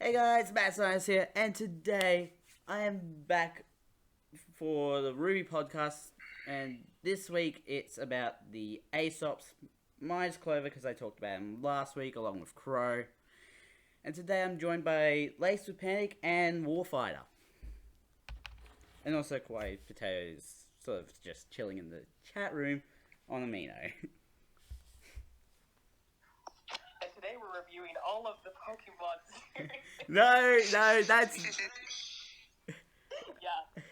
Hey guys, Matt Science here, and today I am back for the Ruby podcast, and this week it's about the Aesop's minus Clover because I talked about him last week along with Crow, and today I'm joined by Lace with Panic and Warfighter, and also Kawaii Potatoes, sort of just chilling in the chat room on Amino. And today we're reviewing all of the Pokemon series. No, that's Yeah.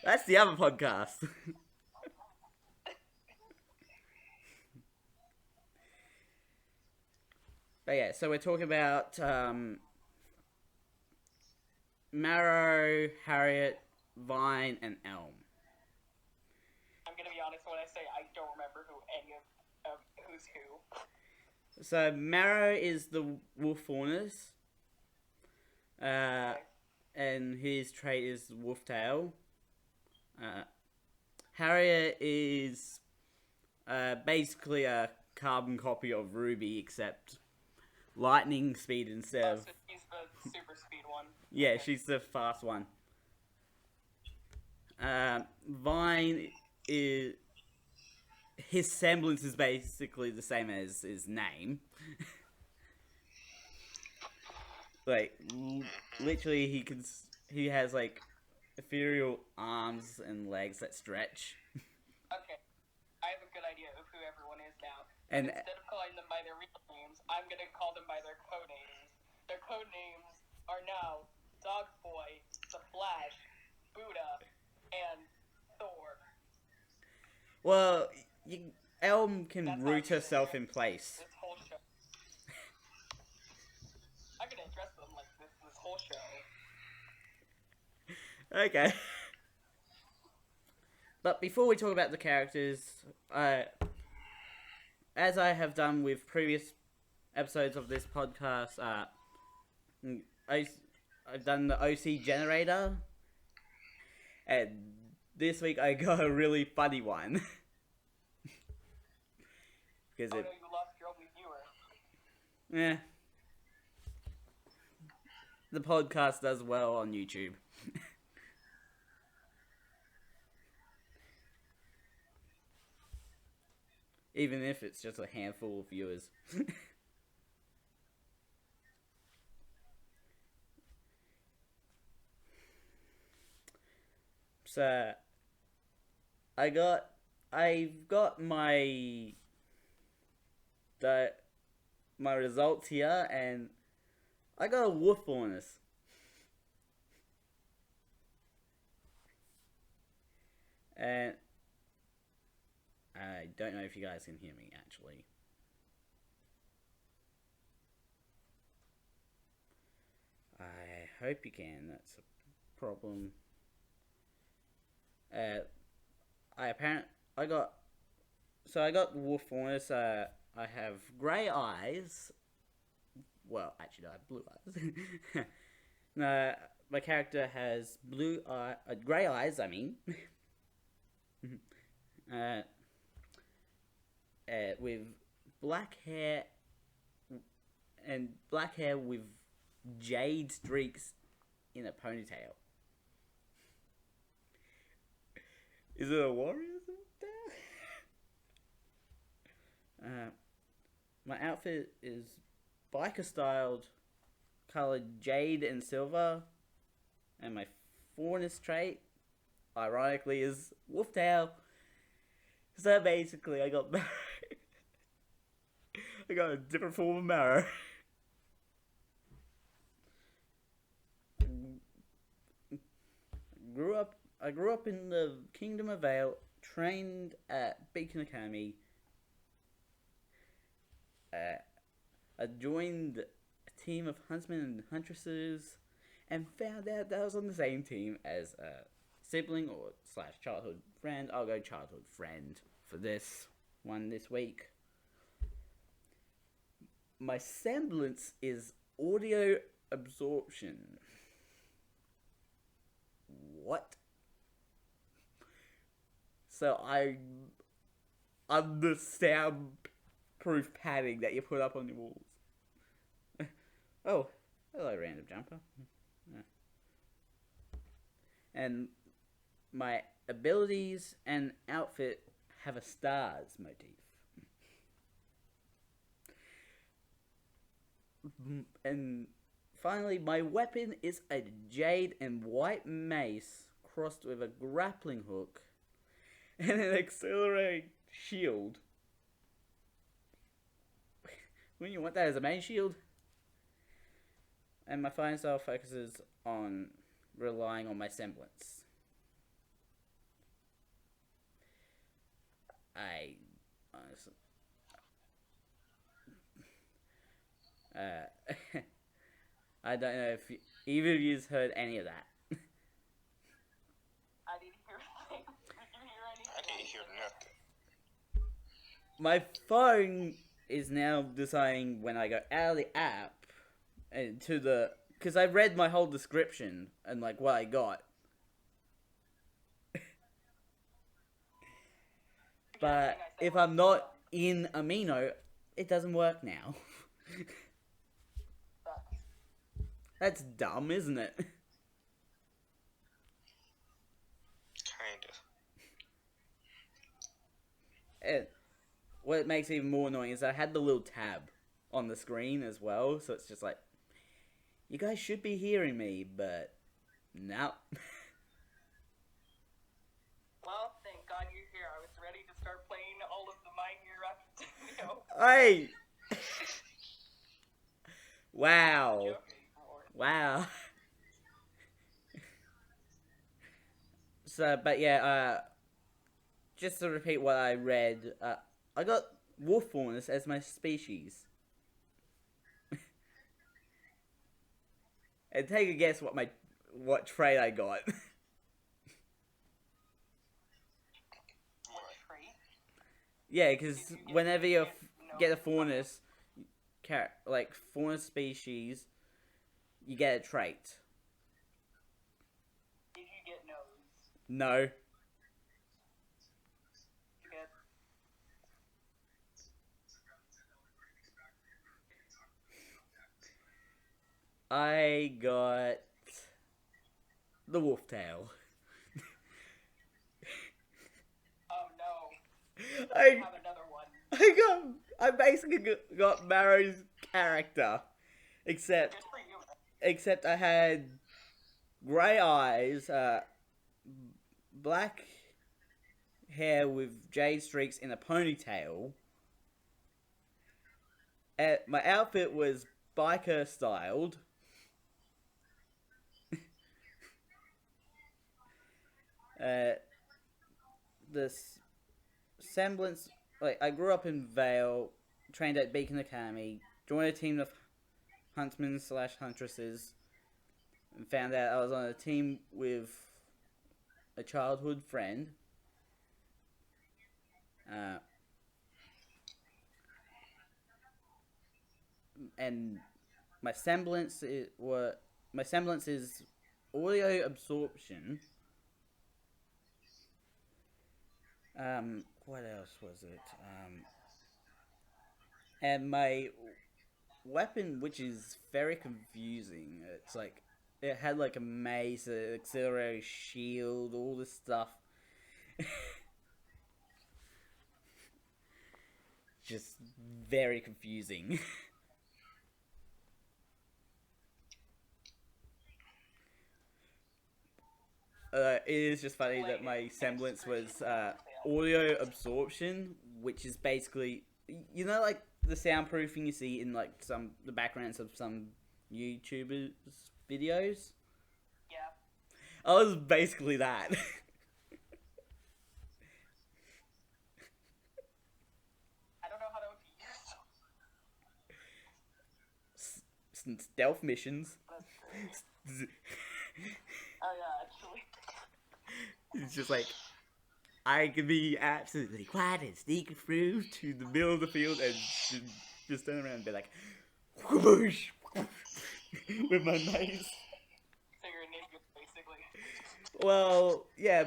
that's the other podcast. But yeah, so we're talking about Marrow, Harriet, Vine, and Elm. I'm gonna be honest when I say I don't remember who any of who's who. So Marrow is the Wolf Faunus, and his trait is Wolf Tail. Harriet is basically a carbon copy of Ruby, except lightning speed instead of... So he's the super speed one. Yeah, she's the fast one. Vine is... His semblance is basically the same as his name. Like, literally he has, like, ethereal arms and legs that stretch. Okay. I have a good idea of who everyone is now. And instead of calling them by their real names, I'm gonna call them by their code names. Their code names are now Dog Boy, The Flash, Buddha, and Thor. well, Elm can That's root how herself in place. This whole show. I'm gonna address them like this whole show. Okay. But before we talk about the characters, as I have done with previous episodes of this podcast, I've done the OC generator, and this week I got a really funny one. Because No, you lost your only viewer. yeah, the podcast does well on YouTube. Even if it's just a handful of viewers. So I've got my results here, and I got a Wolf Faunus. And I don't know if you guys can hear me, actually. I hope you can. That's a problem. I got Wolf Faunus. I have grey eyes. Well, actually, I have blue eyes. No, my character has grey eyes. I mean, with black hair with jade streaks in a ponytail. Is it a warrior there? My outfit is biker styled, colored jade and silver, and my Faunus trait, ironically, is wolf tail. So basically, I got married. I got a different form of marrow. I grew up in the Kingdom of Vale, trained at Beacon Academy. I joined a team of huntsmen and huntresses, and found out that I was on the same team as a sibling or / childhood friend. I'll go childhood friend for this one this week. My semblance is audio absorption. What? So I'm the soundproof padding that you put up on your walls. Oh, hello. Hello, random jumper. Yeah. And my abilities and outfit have a stars motif. And finally, my weapon is a jade and white mace crossed with a grappling hook and an accelerating shield. Wouldn't you want that as a main shield? And my fighting style focuses on relying on my semblance. I honestly... I don't know if either of you's heard any of that. I didn't hear anything. Did you hear anything? I didn't hear nothing. My phone is now deciding when I go out of the app and to the... Because I read my whole description and like what I got. But if I'm not in Amino, it doesn't work now. That's dumb, isn't it? Kinda. And what makes it even more annoying is I had the little tab on the screen as well, so it's just like, you guys should be hearing me, but no. Well, thank God you're here. I was ready to start playing all of the Minecraft, Hey! Wow. joking. Wow. So, but yeah, just to repeat what I read, I got wolf faunus as my species. And take a guess what trait I got. What trait? Yeah, because whenever you get a faunus, like faunus species, you get a trait. Did you get nose? No. Did you get... I got the wolf tail. Oh no. I have another one. I basically got Marrow's character, except Good for you. I had grey eyes, black hair with jade streaks in a ponytail. My outfit was biker styled. The semblance, like, I grew up in Vale, trained at Beacon Academy, joined a team of huntsmen / huntresses, and found out I was on a team with a childhood friend. And my semblance is audio absorption. What else was it? And my weapon, which is very confusing. It's like, it had like a mace, an accelerated shield, all this stuff. Just very confusing. It is just funny that my semblance was audio absorption, which is basically, you know, like the soundproofing you see in like the backgrounds of some YouTubers' videos. Yeah. I was basically that. I don't know how to use Stealth missions. That's great. Oh yeah, actually. It's just like, I could be absolutely quiet and sneak through to the middle of the field and just turn around and be like, whoosh, with my mace. So you're a ninja, basically. Well, yeah,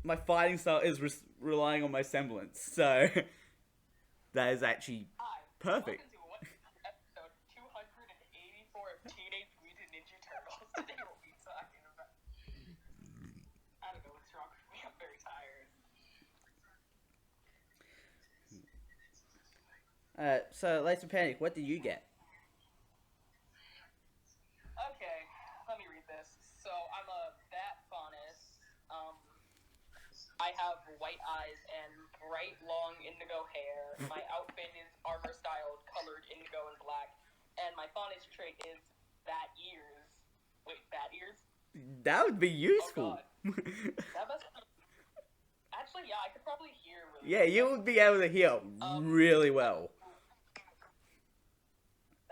my fighting style is relying on my semblance, so that is actually Hi. perfect. Welcome to episode 280 So Laser Panic, what did you get? Okay, let me read this. So I'm a bat faunus. I have white eyes and bright, long indigo hair. My outfit is armor styled, colored indigo and black. And my faunus trait is bat ears. Wait, bat ears? That would be useful. Oh god. That must be... Actually, yeah, I could probably hear really Yeah, you would be able to hear really well.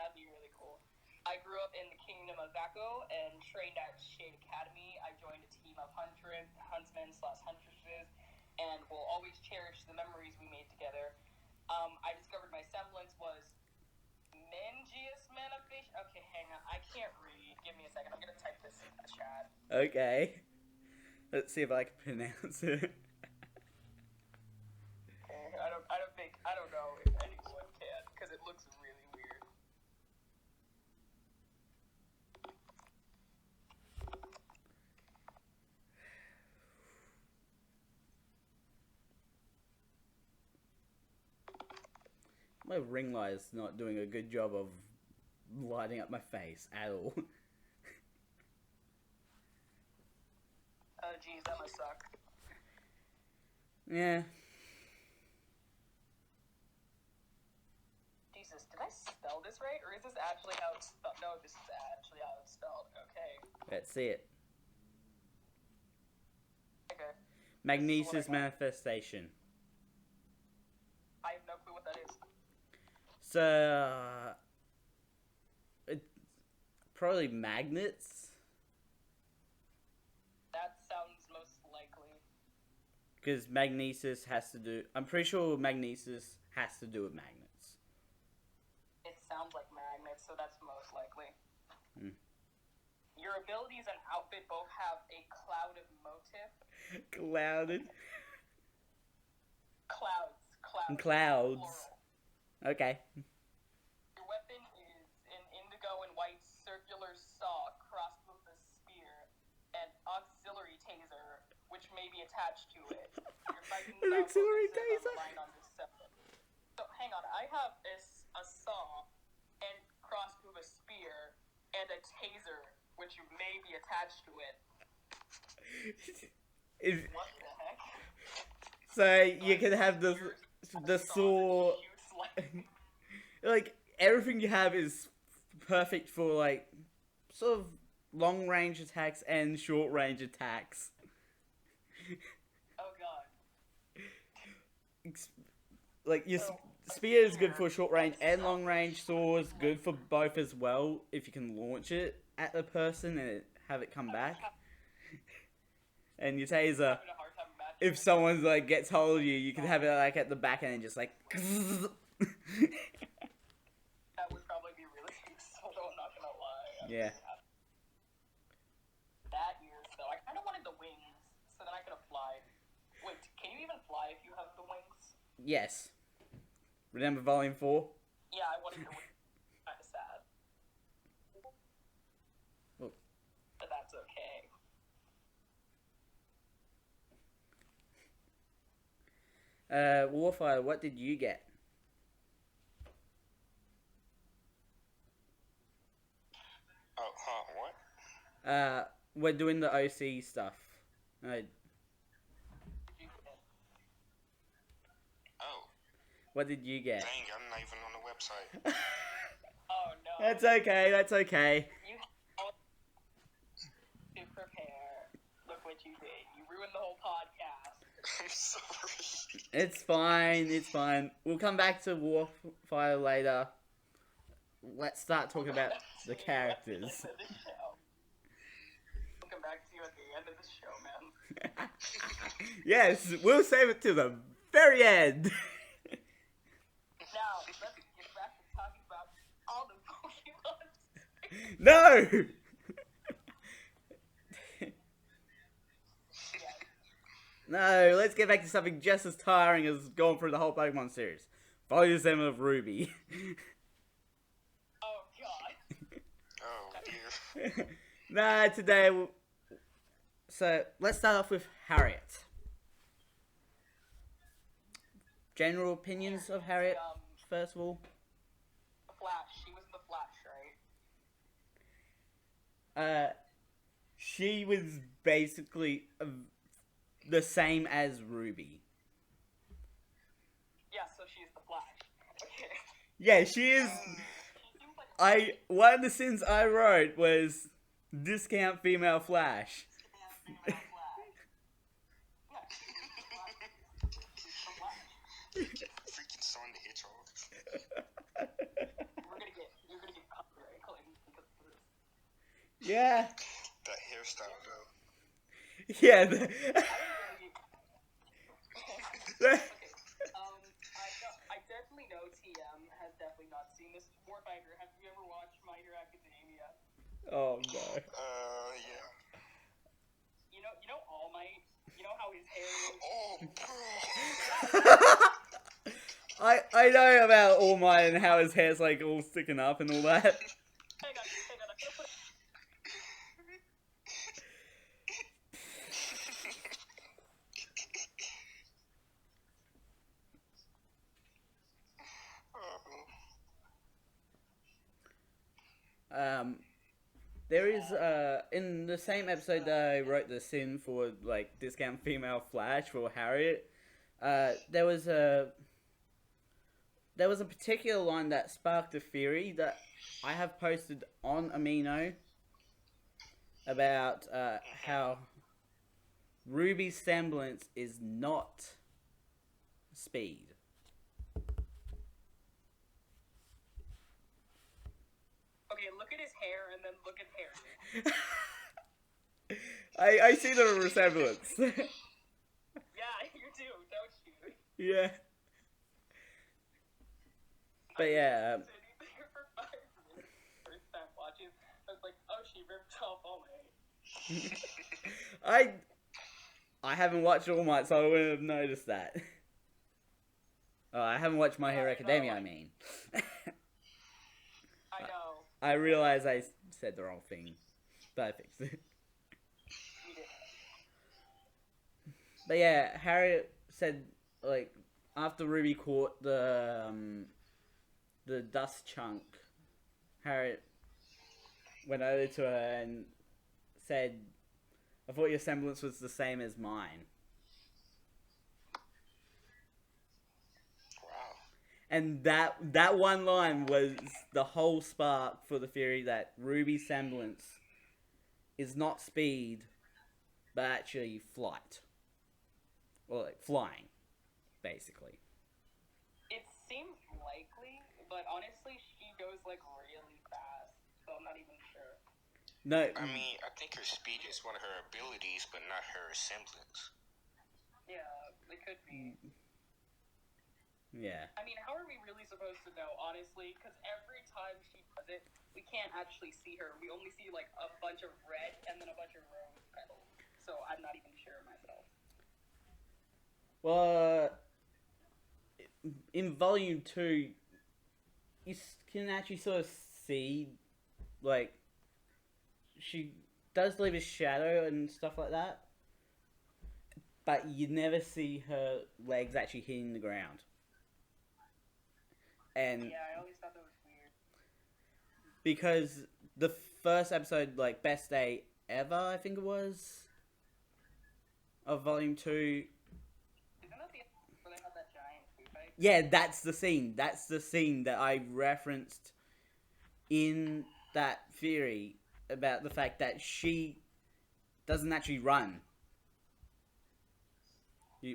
That'd be really cool. I grew up in the Kingdom of Vaco and trained at Shade Academy. I joined a team of huntsmen/huntresses and will always cherish the memories we made together. I discovered my semblance was Mengius manifestation. Okay, hang on. I can't read. Give me a second. I'm gonna type this in the chat. Okay. Let's see if I can pronounce it. I don't know if anyone can, because it looks really weird. My ring light is not doing a good job of lighting up my face at all. Oh, geez, that must suck. Yeah. Jesus, did I spell this right, or is this actually how it's spelled? No, this is actually how it's spelled. Okay. Let's see it. Okay. Magnesis manifestation. I have no clue what that is. So, it, probably magnets. That sounds most likely. Because magnesis has to do... I'm pretty sure magnesis has to do with magnets. It sounds like magnets, so that's most likely. Hmm. Your abilities and outfit both have a cloud of motif. Clouded. Clouds. Clouds. Plural. Okay. Your weapon is an indigo and white circular saw crossed with a spear and auxiliary taser, which may be attached to it. Your fighting An style auxiliary focuses taser? on relying on this separate. So hang on, I have a saw and crossed with a spear and a taser, which may be attached to it. What the heck? So you can have the saw... Like, everything you have is perfect for, like, sort of long-range attacks and short-range attacks. Oh god. Like, your spear is good for short range and long range. Sword is good for both as well, if you can launch it at the person and have it come back. And your taser, if someone's like gets hold of you, you can have it like at the back end and just like... That would probably be really useful, though, I'm not gonna lie. Yeah. That ears, though. I kind of wanted the wings, so then I could have fly. Wait, can you even fly if you have the wings? Yes. Remember Volume 4? Yeah, I wanted the wings. Kind of sad. Oh. But that's okay. Warfire, what did you get? Oh, huh, what? We're doing the OC stuff. Oh, What did you get? dang, I'm not even on the website. Oh no. That's okay, that's okay. You have to prepare. Look what you did. You ruined the whole podcast. I'm sorry. It's fine, it's fine. We'll come back to Warfire later. Let's start talking about the characters. We'll come back to you at the end of the show, man. Yes, we'll save it to the very end. Now, let's get back to talking about all the Pokemon. No! No, let's get back to something just as tiring as going through the whole Pokemon series. Volume 7 of Ruby. Oh god. Oh, dear. Nah, today... So, let's start off with Harriet. General opinions of Harriet first of all? The Flash. She was the Flash, right? She was basically the same as Ruby. Yeah, so she's the Flash. Okay. Yeah, she is. She seems like One of the sins I wrote was discount female Flash. Yeah, she's the Flash. Freaking Sonic the Hedgehog. You're gonna get copyright claims because of this. Yeah. That hairstyle, though. Yeah. I definitely know TM has definitely not seen this. Warfighter, have you ever watched My Hero Academia? Oh no. Yeah. You know All Might. You know how his hair is. Oh, bro. I know about All Might and how his hair's like all sticking up and all that. Hang on. I'm gonna put There is in the same episode that I wrote the sin for like discount female Flash for Harriet, there was a particular line that sparked a theory that I have posted on Amino about how Ruby's semblance is not speed. Okay, look at his hair and then look at hair. I see the resemblance. Yeah, you do, don't you? Yeah. But yeah. For 5 minutes, first time watching, I was like, oh, she ripped off All Might. I haven't watched All Might, so I wouldn't have noticed that. Oh, I haven't watched My Hero Academia, I mean. I know. I realize I said the wrong thing, but I fixed it. You did. But yeah, Harriet said, like, after Ruby caught the dust chunk, Harriet went over to her and said, I thought your semblance was the same as mine. Wow. And that one line was the whole spark for the theory that Ruby's semblance is not speed, but actually flight. Or like flying, basically. It seems likely, but honestly, she goes like really fast, so I'm not even sure. No, I mean, I think her speed is one of her abilities, but not her semblance. Yeah, it could be. yeah. I mean, how are we really supposed to know, honestly? Because every time she does it, we can't actually see her. We only see like a bunch of red and then a bunch of rose petals. So I'm not even sure myself. Well, in Volume 2, you can actually sort of see, like, she does leave a shadow and stuff like that, but you never see her legs actually hitting the ground. And Yeah, I always thought that was weird. because the first episode, like, Best Day Ever, I think it was, of Volume 2... Isn't that the episode where they had that giant food fight? Yeah, that's the scene. That's the scene that I referenced in that theory about the fact that she doesn't actually run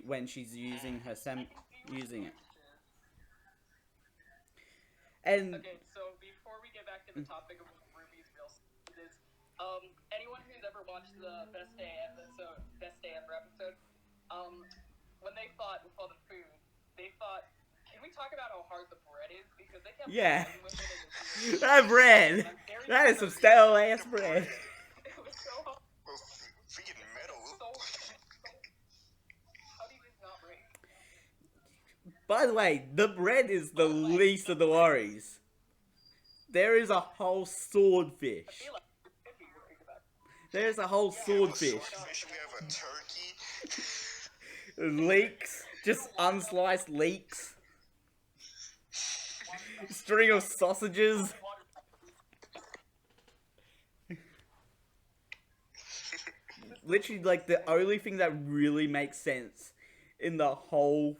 when she's using her using it. And Okay, so before we get back to the topic of Ruby's real is, anyone who's ever watched the Best Day Ever episode, when they fought with all the food, they fought. Can we talk about how hard the bread is? Because they kept yeah, fighting with it. that bread. That is some stale ass bread. It was so hard. Well, freaking metal. How do you just not break? By the way, the bread is the least of the worries. There is a whole swordfish. I feel like it could be worried about it. There's a whole swordfish. Swordfish, we have a turkey. Leeks, just unsliced leeks. String of sausages. Literally, like, the only thing that really makes sense in the whole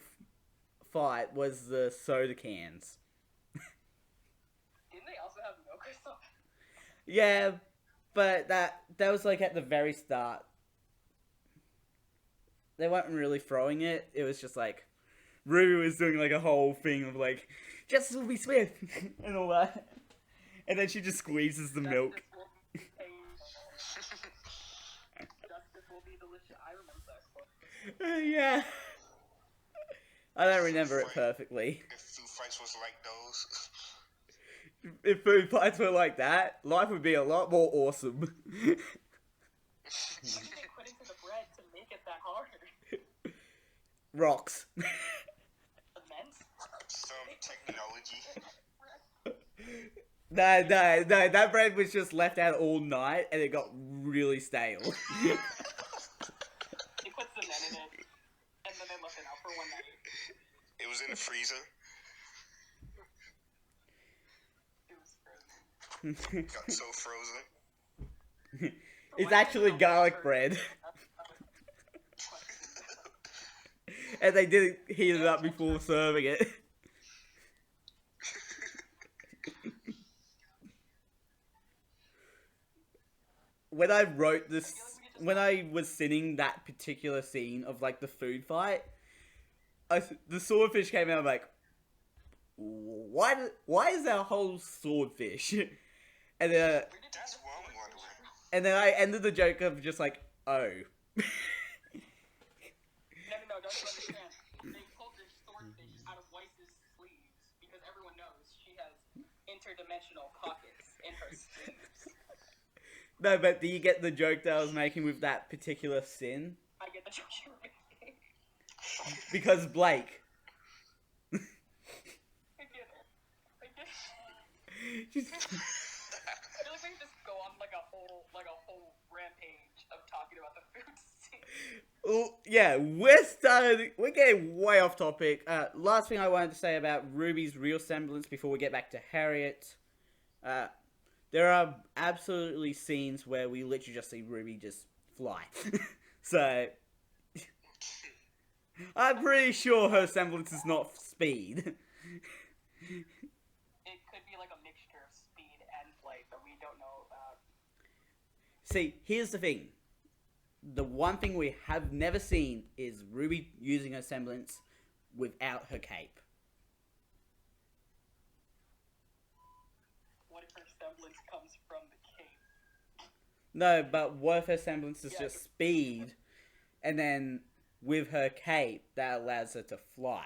fight was the soda cans. Didn't they also have milk or something? Yeah, but that was like at the very start. They weren't really throwing it. It was just like Ruby was doing like a whole thing of like Justice will be swift and all that, and then she just squeezes the milk. Justice will be delicious. I remember that quote. Yeah, I don't remember it perfectly. If food fights was like those. If food fights were like that, life would be a lot more awesome. What did they put into the bread to make it that hard? Rocks. Cement? Some technology. No, that bread was just left out all night and it got really stale. They put cement in it, and then they left it out for one night. It was in the freezer. It was frozen. Got so frozen. It's actually garlic bread. And they didn't heat it up before serving it. When I wrote this, when I was sitting that particular scene of like the food fight, the swordfish came out. I'm like, why is there a whole swordfish? And That's what I'm wondering. and then I ended the joke of just like, oh. No, don't you understand? They pulled this swordfish out of Weiss's sleeves because everyone knows she has interdimensional pockets in her sleeves. No, but do you get the joke that I was making with that particular sin? I get the joke you're making. Because Blake. I get it. Just- I feel like we can just go on like a whole rampage of talking about the food scene. Oh, yeah, we're getting way off topic. Last thing I wanted to say about Ruby's real semblance before we get back to Harriet. There are absolutely scenes where we literally just see Ruby just fly. So, I'm pretty sure her semblance is not speed. It could be like a mixture of speed and flight that we don't know about. See, here's the thing. The one thing we have never seen is Ruby using her semblance without her cape. What if her semblance comes from the cape? No, but what if her semblance is Yeah, just speed, and then with her cape, that allows her to fly?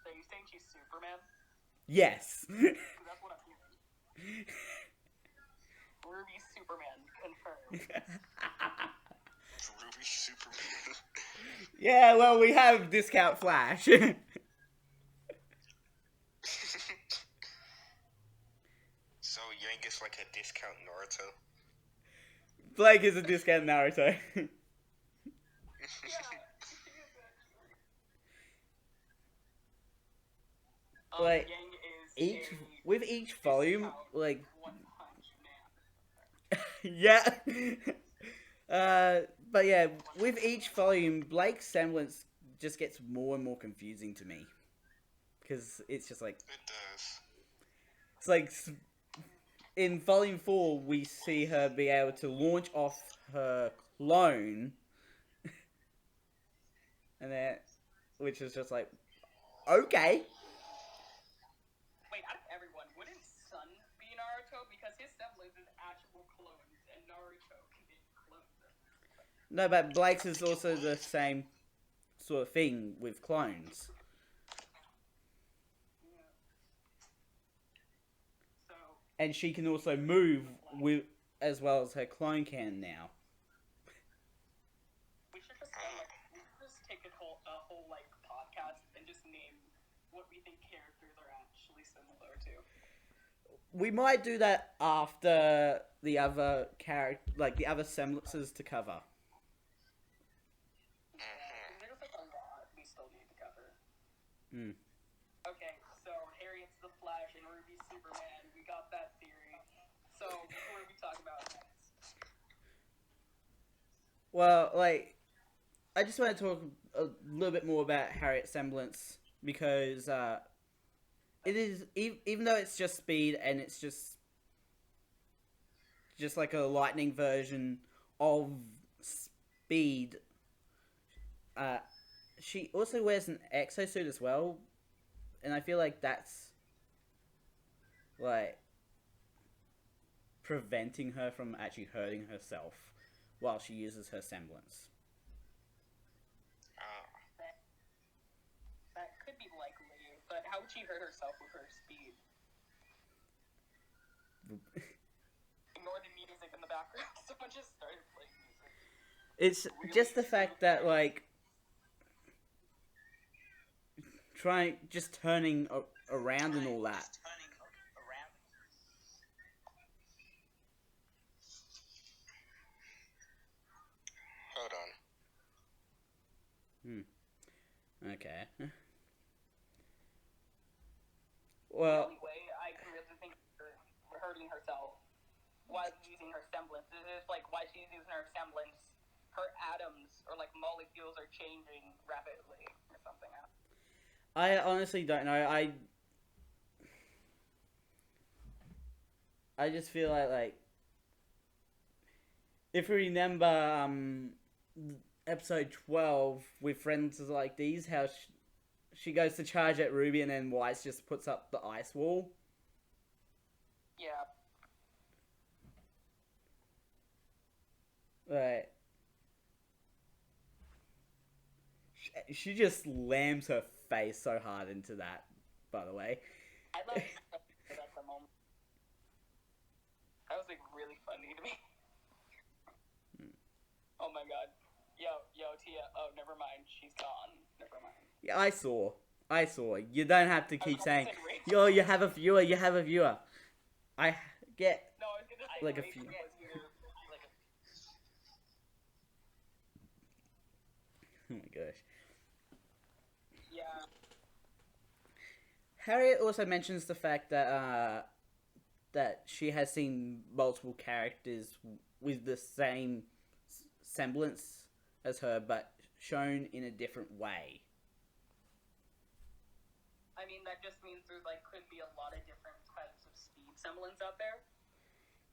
So you saying she's Superman? Yes. 'Cause that's what I'm hearing. Ruby Superman confirmed. Ruby Superman. Yeah, well, we have discount Flash. So Yang gets like a discount Naruto. Blake is a discount Naruto. Yeah. Like, Yang is with each volume, discount like, One Punch Man. yeah. But yeah, with each volume, Blake's semblance just gets more and more confusing to me. Because it's just like, It does. it's like, in volume 4, we see her be able to launch off her clone. And then, which is just like, okay. Wait, out of everyone, wouldn't Sun be Naruto? Because his semblance is actual clones, and Naruto can be clones. No, but Blake's is also the same sort of thing with clones. Yeah. So, And she can also move with as well as her clone can now. we should just take a whole like podcast and just name what we think characters are actually similar to. We might do that after the other the other semblances to cover. Yeah, there's like a lot we still need to cover. Superman. We got that theory. So, what do we talk about next? Well, like, I just want to talk a little bit more about Harriet's semblance because it is even though it's just speed and it's just like a lightning version of speed. She also wears an exosuit as well, and I feel like that's like preventing her from actually hurting herself while she uses her semblance. That could be likely, but how would she hurt herself with her speed? Ignore the music in the background. Someone just started playing music. It's Really just the fact that like turning around and all that. Hold on. Okay. The Well, only way I can really think of her hurting herself while using her semblance is like while she's using her semblance, her atoms or like molecules are changing rapidly or something. I honestly don't know. I just feel like if we remember episode 12 with friends like these, how she goes to charge at Ruby and then Weiss just puts up the ice wall. Yeah. Right. She just slams her face so hard into that, by the way. I love that at the moment. That was like really funny to me. Oh my god. Yo, Tia. Oh, never mind. She's gone. Never mind. Yeah, I saw. You don't have to keep saying, Rachel. yo, you have a viewer. I get No, I was gonna say like a Rachel few. was here, like Oh my gosh. yeah. Harriet also mentions the fact that that she has seen multiple characters with the same semblance as her, but shown in a different way. I mean, that just means there's like could be a lot of different types of speed semblance out there.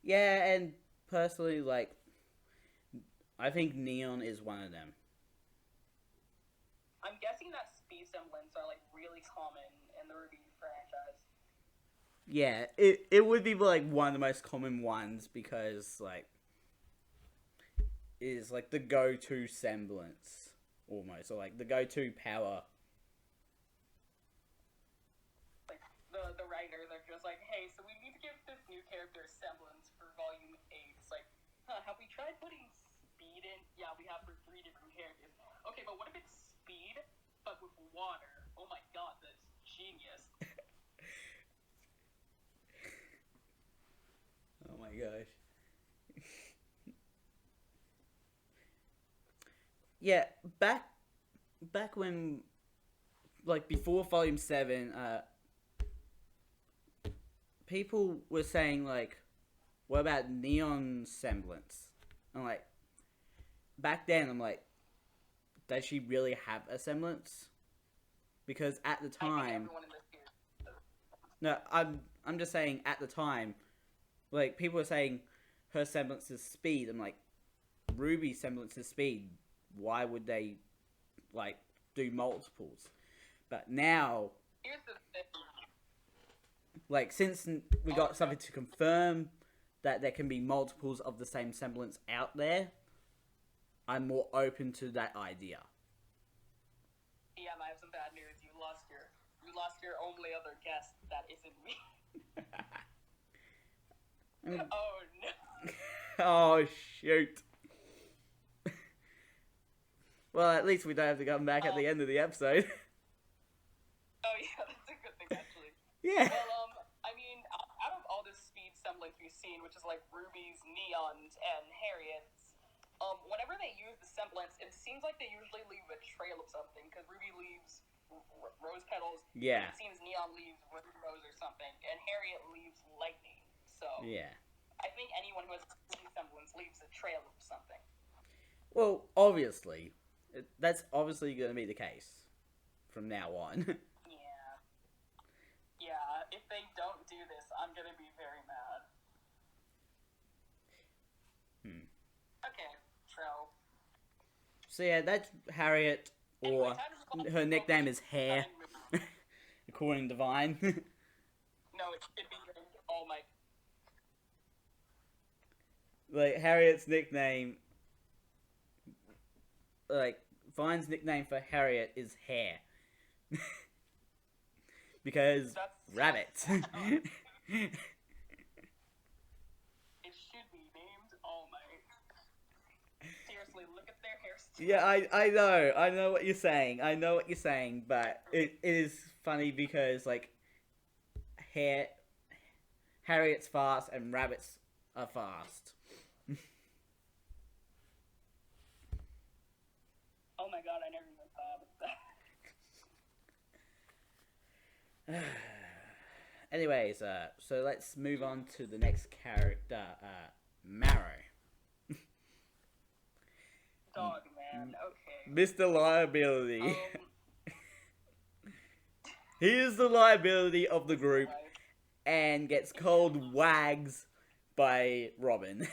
Yeah, and personally, like, I think Neon is one of them. I'm guessing that speed semblance are like really common in the RWBY franchise. Yeah, it would be like one of the most common ones because like it is like the go-to semblance almost, or like the go-to power. Like the writers are just like, hey, so we need to give this new character a semblance for volume 8. It's like, have we tried putting speed in? Yeah, we have for 3 different characters. Okay, but what if it's speed but with water? Oh my god, that's genius. Oh my gosh. Yeah, back when, like, before Volume 7, people were saying, like, what about Neon's semblance? I'm like, back then, I'm like, does she really have a semblance? Because at the I think time... everyone in this series. No, I'm just saying, at the time, like, people were saying her semblance is speed. I'm like, Ruby's semblance is speed. Why would they, like, do multiples? But now, Here's the thing. like, since we got something to confirm that there can be multiples of the same semblance out there, I'm more open to that idea. Yeah, I have some bad news. You lost your only other guest that isn't me. Oh no. Oh, shoot. Well, at least we don't have to come back at the end of the episode. Oh yeah, that's a good thing actually. Yeah. Well, I mean, out of all this speed semblance we've seen, which is like Ruby's, Neon's, and Harriet's, whenever they use the semblance, it seems like they usually leave a trail of something. Because Ruby leaves rose petals. Yeah. It seems Neon leaves rose or something, and Harriet leaves lightning. So Yeah. I think anyone who has a semblance leaves a trail of something. Well, obviously, that's obviously going to be the case from now on. Yeah. Yeah, if they don't do this, I'm gonna be very mad. Okay, so... So yeah, that's Harriet, or Anyway, time to move on her to nickname is the Hair, movie. according to Vine. No, it should be Oh my... Like, Harriet's nickname, like, Vine's nickname for Harriet is Hair. Because That's rabbit. It should be named Oh my... Seriously, look at their hairstyle. Yeah, I know what you're saying, but it is funny because, like, Harriet's fast and rabbits are fast. Oh my god, I never even thought of that. Anyways, so let's move on to the next character, Marrow. Dog man, okay. Mr. Liability. He is the liability of the group and gets called Wags by Robin.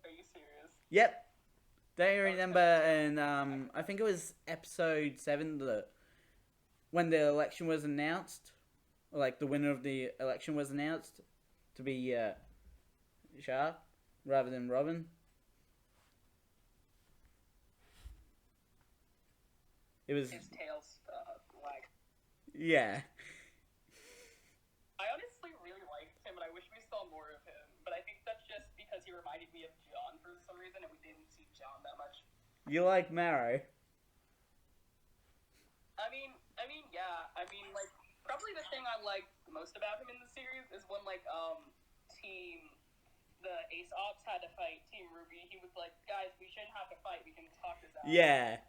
Are you serious? Yep. Don't you remember in, I think it was episode 7, when the election was announced? Or, like, the winner of the election was announced to be, Sharp rather than Robin? It was... His tail's wag. Yeah. I honestly really liked him, and I wish we saw more of him. But I think that's just because he reminded me of John for some reason, and we didn't see John that much. You like Marrow? Yeah. Like, probably the thing I liked most about him in the series is when, like, the Ace Ops had to fight Team RWBY. He was like, guys, we shouldn't have to fight. We can talk this out. Yeah.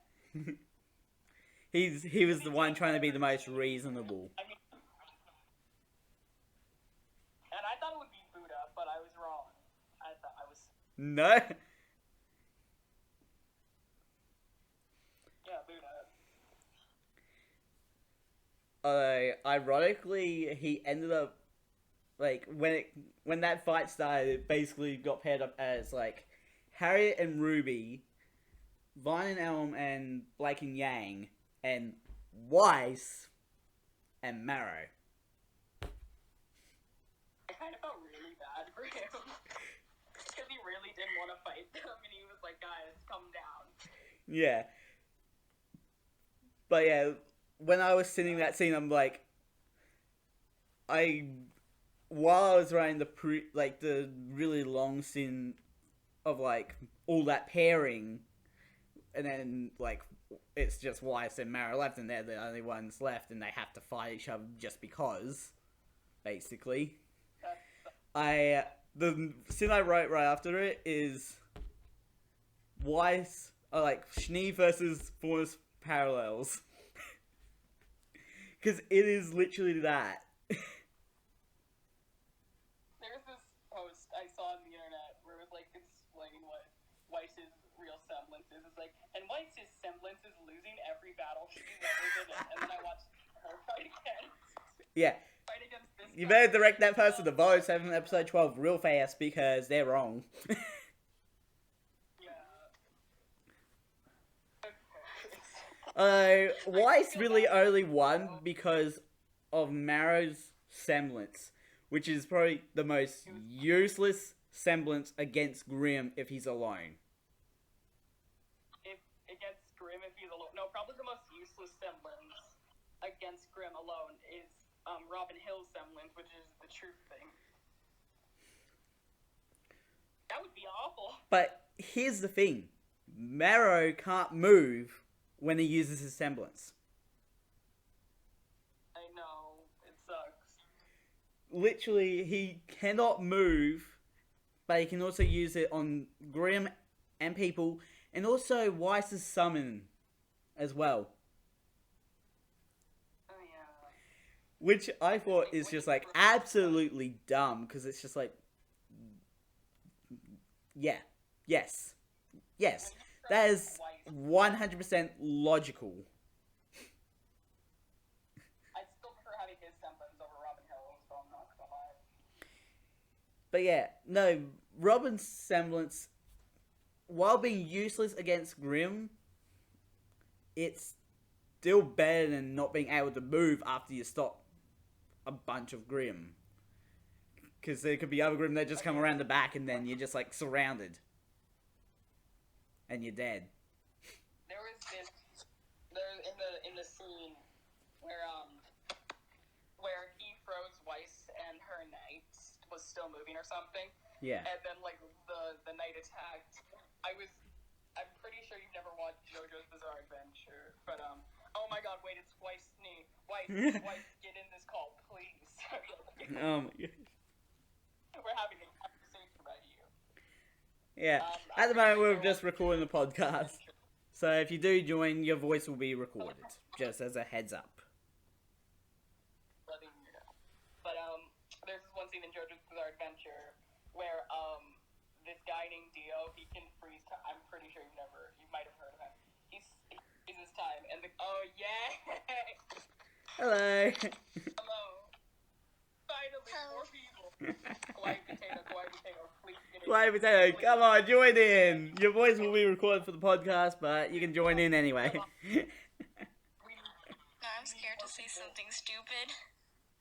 He was the one trying to be the most reasonable. And I thought it would be Buddha, but I was wrong. I thought I was... No? Yeah, Buddha. Ironically, he ended up, like, when that fight started, it basically got paired up as, like, Harriet and Ruby, Vine and Elm and Blake and Yang, and Weiss and Marrow. I kind of felt really bad for him. Because he really didn't want to fight them, and he was like, guys, come down. Yeah. But yeah, when I was sitting that scene, I'm like, while I was writing the really long scene of, like, all that pairing, and then, like, it's just Weiss and Marrow left, and they're the only ones left, and they have to fight each other just because, basically. The scene I wrote right after it is Weiss, like, Schnee versus Faunus Parallels. Because it is literally that. There's this post I saw on the internet where it was, like, explaining what Weiss's real semblance is. It's like, and Weiss's semblance is losing every battle she's ever been in. And then I watched her fight again. Yeah. Fight against this You guy. better direct that person to Volume 7, Episode 12 real fast because they're wrong. Weiss really only won because of Marrow's semblance, which is probably the most useless semblance against Grimm if he's alone. If against Grimm, if he's alone. No, probably the most useless semblance against Grimm alone is Robin Hill's semblance, which is the truth thing. That would be awful. But here's the thing. Marrow can't move when he uses his semblance. I know. It sucks. Literally, he cannot move, but he can also use it on Grimm and people, and also Weiss's summon as well. Oh yeah. Which I thought is just like absolutely dumb, because it's just like, yeah, yes, that is 100% logical. I still prefer having his semblance over Robin Hill, so I'm not gonna lie. But yeah, no, Robin's semblance, while being useless against Grimm, it's still better than not being able to move after you stop a bunch of Grimm. Because there could be other Grimm that just come around the back and then you're just like surrounded. And you're dead. There in the scene where he froze Weiss and her knight was still moving or something. Yeah. And then like the knight attacked. I'm pretty sure you've never watched JoJo's Bizarre Adventure, but oh my god, wait, it's Weiss. Weiss, get in this call, please. Oh my gosh. We're having a conversation about you. Yeah. At the moment, we're just recording the podcast. So if you do join, your voice will be recorded. Just as a heads up. Letting you know. But there's this one scene in JoJo's Bizarre Adventure where this guy named Dio, he can freeze time. I'm pretty sure you might have heard of him. He freezes time, and oh yeah. Hello. Hello. Finally, more people. Kawaii Potato, please get in. Kawaii Potato, come on, join in. Your voice will be recorded for the podcast, but you can join in anyway. No, I'm scared to say something stupid.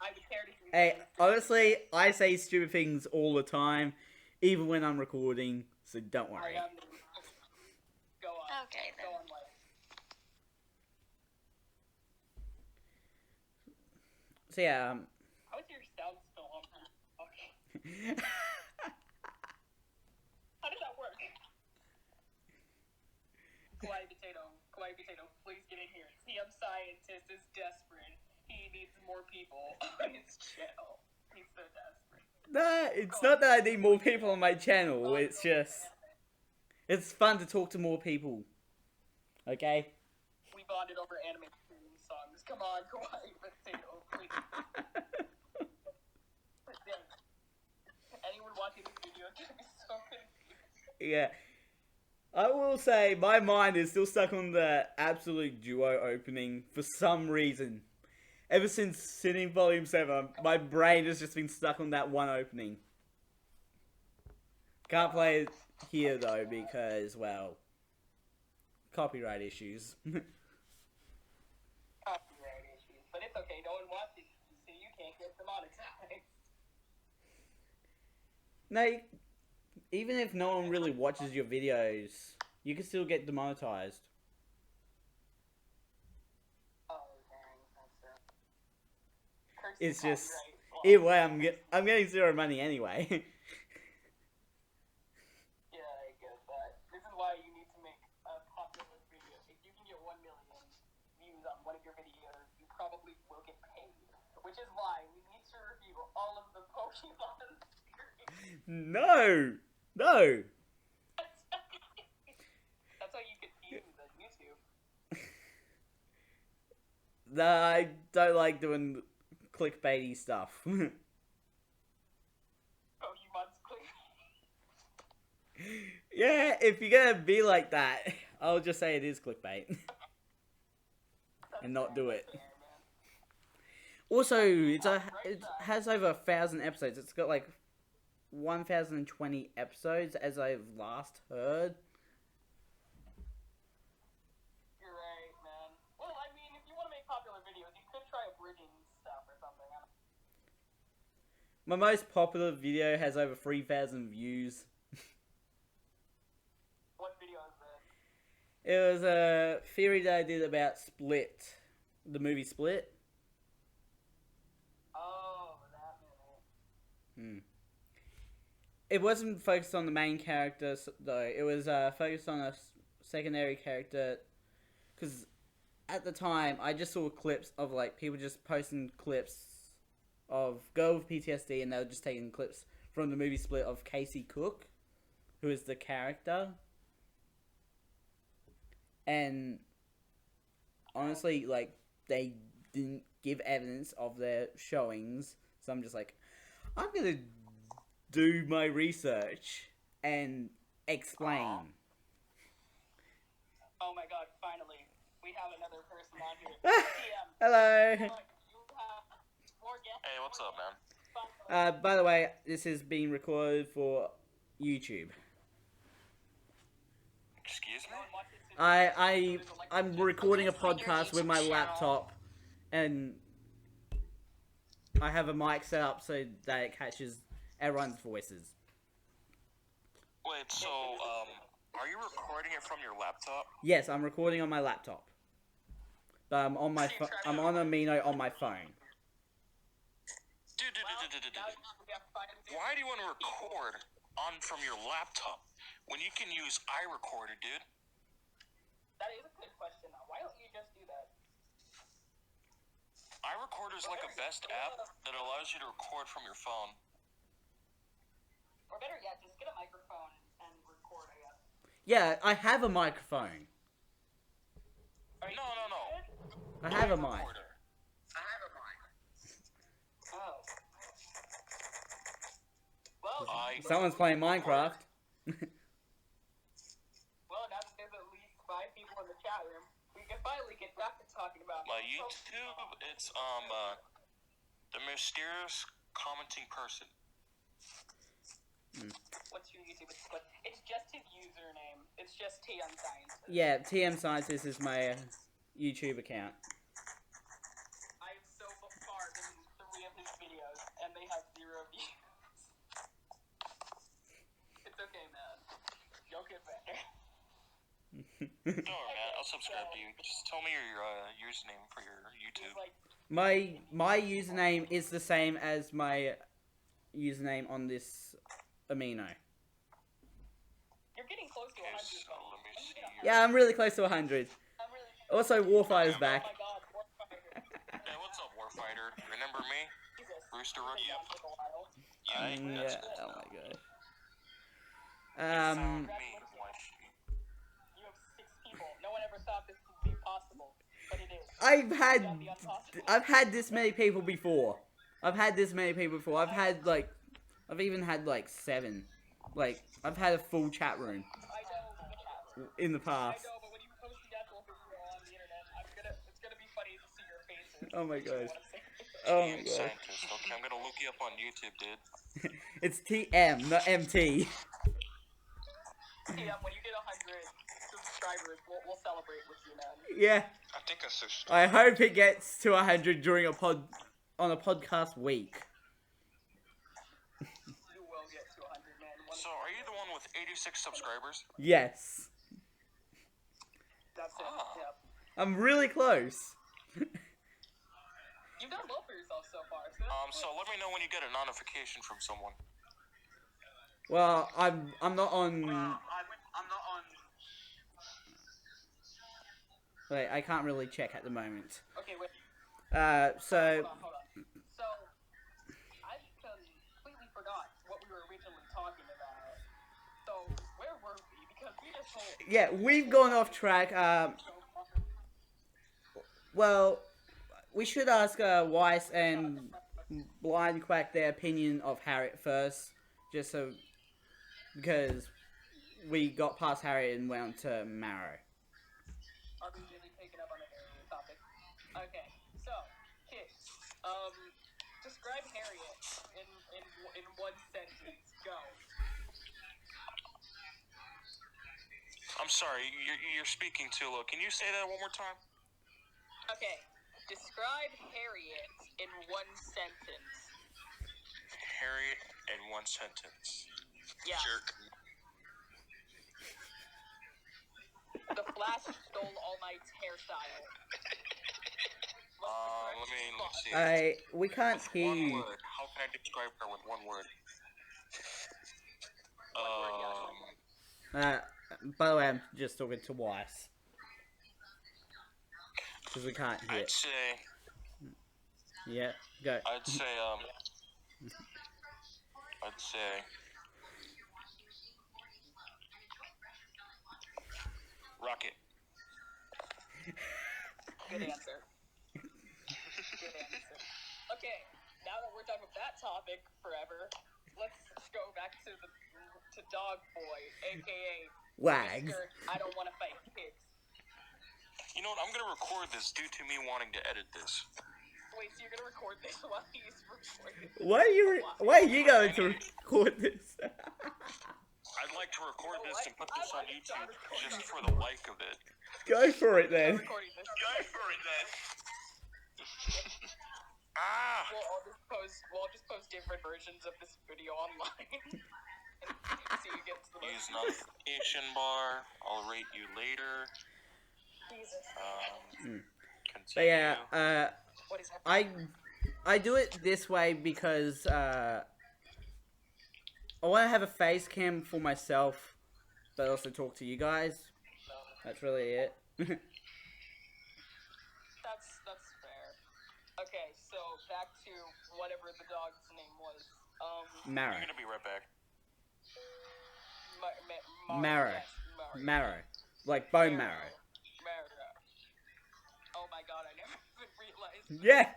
I'm scared to Hey, honestly, I say stupid things all the time, even when I'm recording, so don't worry. Go on. Okay, then. Go on, Weiss. So yeah, How is your sound still on? Okay. How did that work? Kawaii Potato, please get in here. TM Scientist is desperate. He needs more people on his channel. He's so desperate. no, it's not that I need more people on my channel, it's just, it's fun to talk to more people. Okay? We bonded over anime songs. Come on, Kawaii Potato, please. Anyone watching this video is gonna be so confused. Yeah. I will say, my mind is still stuck on the Absolute Duo opening for some reason. Ever since Sitting Volume 7, my brain has just been stuck on that one opening. Can't play it here though, because, well, copyright issues. Copyright issues, but it's okay. No one watches you, so you can't get demonetized. No, even if no one really watches your videos, you can still get demonetized. Oh dang, that's curse It's the just, copyright law. either way, I'm getting zero money anyway. Yeah, I get that. This is why you need to make a popular video. If you can get 1 million views on one of your videos, you probably will get paid. Which is why we need to review all of the Pokemon series. No! No! That's how you get views on YouTube. Nah, I don't like doing clickbaity stuff. Pokemon's clear. Yeah, if you're gonna be like that, I'll just say it is clickbait. And not do it. Also, it has over 1,000 episodes. It's got like 1,020 episodes, as I've last heard. You're right, man. Well, I mean, if you want to make popular videos, you could try abridging stuff or something. My most popular video has over 3,000 views. What video is this? It was a theory that I did about Split, the movie Split. Oh, that movie. It wasn't focused on the main character, though. It was focused on a secondary character. Because at the time, I just saw clips of like people just posting clips of girl with PTSD, and they were just taking clips from the movie Split of Casey Cook, who is the character. And honestly, like, they didn't give evidence of their showings, so I'm just like, I'm gonna do my research and explain. Oh my god, finally. We have another person on here. TM. Hello. You have more guests. Hey, what's up, man? By the way, this is being recorded for YouTube. Excuse me? I'm recording a podcast with my laptop, and I have a mic set up so that it catches everyone's voices. Wait, so, are you recording it from your laptop? Yes, I'm recording on my laptop. But I'm on my I'm on Amino on my phone. Dude. Why do you want to record from your laptop when you can use iRecorder, dude? That is a good question. Why don't you just do that? iRecorder is like a best app that allows you to record from your phone. Or better yet, just get a microphone and record, I guess. Yeah, I have a microphone. No. I have a mic. Oh. Well, Someone's playing Minecraft. well, now that there's at least 5 people in the chat room, we can finally get back to talking about My YouTube, it's, the mysterious commenting person. What's your YouTube? It's just his username. It's just TM Science. Yeah, TM Sciences is my YouTube account. I've so far been in 3 of his videos, and they have 0 views. It's okay, man. You'll get better. Don't worry, man. I'll subscribe to you. Just tell me your username for your YouTube. Like, My username is the same as my username on this Amino. you're getting close to 100. So let me see. Yeah, I'm really close to 100. I'm really Also, Warfighter's back. Oh my god, Warfighter. Hey, what's up, Warfighter? Remember me? Jesus. Rooster You've been Rookie? down for a while. That's Yeah, cool. oh my god. Found me. You have 6 people. No one ever thought this would be possible, but it is. I've had this many people before. I've even had like 7. Like, I've had a full chat room I know. in the I past. know, but when you post the actual video on the internet, it's gonna be funny to see your faces. Oh my That's what I gosh. wanna say. Oh my TM god. Scientist. Okay, I'm gonna look you up on YouTube, dude. It's TM, not MT. TM, when you get 100 subscribers, we'll celebrate with you, man. Yeah. I think I switched. I hope it gets to 100 during a podcast week. You will get to 100, man. So, are you the one with 86 subscribers? Yes. That's it. Ah. Yep. I'm really close. You've done well for yourself so far. So that's So let me know when you get a notification from someone. Well, I'm not on. Wait, I can't really check at the moment. Okay, wait. So Hold on. So, I completely forgot what we were originally talking about. So, where were we? Because we just told... yeah, we've gone off track. Well, we should ask Weiss and Blind Quack their opinion of Harriet first, just so because we got past Harriet and went on to Marrow. Are we really taking up on the Harriet topic? Okay, so, kids, describe Harriet in 1 sentence. Go. I'm sorry, you're speaking too low. Can you say that one more time? Okay, describe Harriet in 1 sentence. Harriet in 1 sentence. Yeah. Jerk. The Flash stole All Might's hairstyle. Let me see. We can't hear One you. word. How can I describe her with 1 word? By the way, I'm just talking to Weiss because we can't hear. I'd say, Yeah, go. I'd say, Rocket. Good answer. Good answer. Okay, now that we're done with that topic forever, let's go back to Dog Boy, aka Wags. Mr. I don't want to fight kids. You know what? I'm gonna record this due to me wanting to edit this. Wait, so you're gonna record this while he's recording? Why are you going to record this? I'd like to record this and put this on YouTube just for the like of it. Go for it then. Recording this. Go for it then. Ah! We'll just post different versions of this video online. And see who gets the most. Use notification bar. I'll rate you later. Jesus. But Continue. yeah, What is happening? I do it this way because I want to have a face cam for myself, but also talk to you guys. That's really it. That's fair. Okay, so back to whatever the dog's name was. Marrow. I'm gonna be right back. Marrow. Yes, Marrow. Like bone marrow. Marrow. Oh my god, I never even realized. Yeah.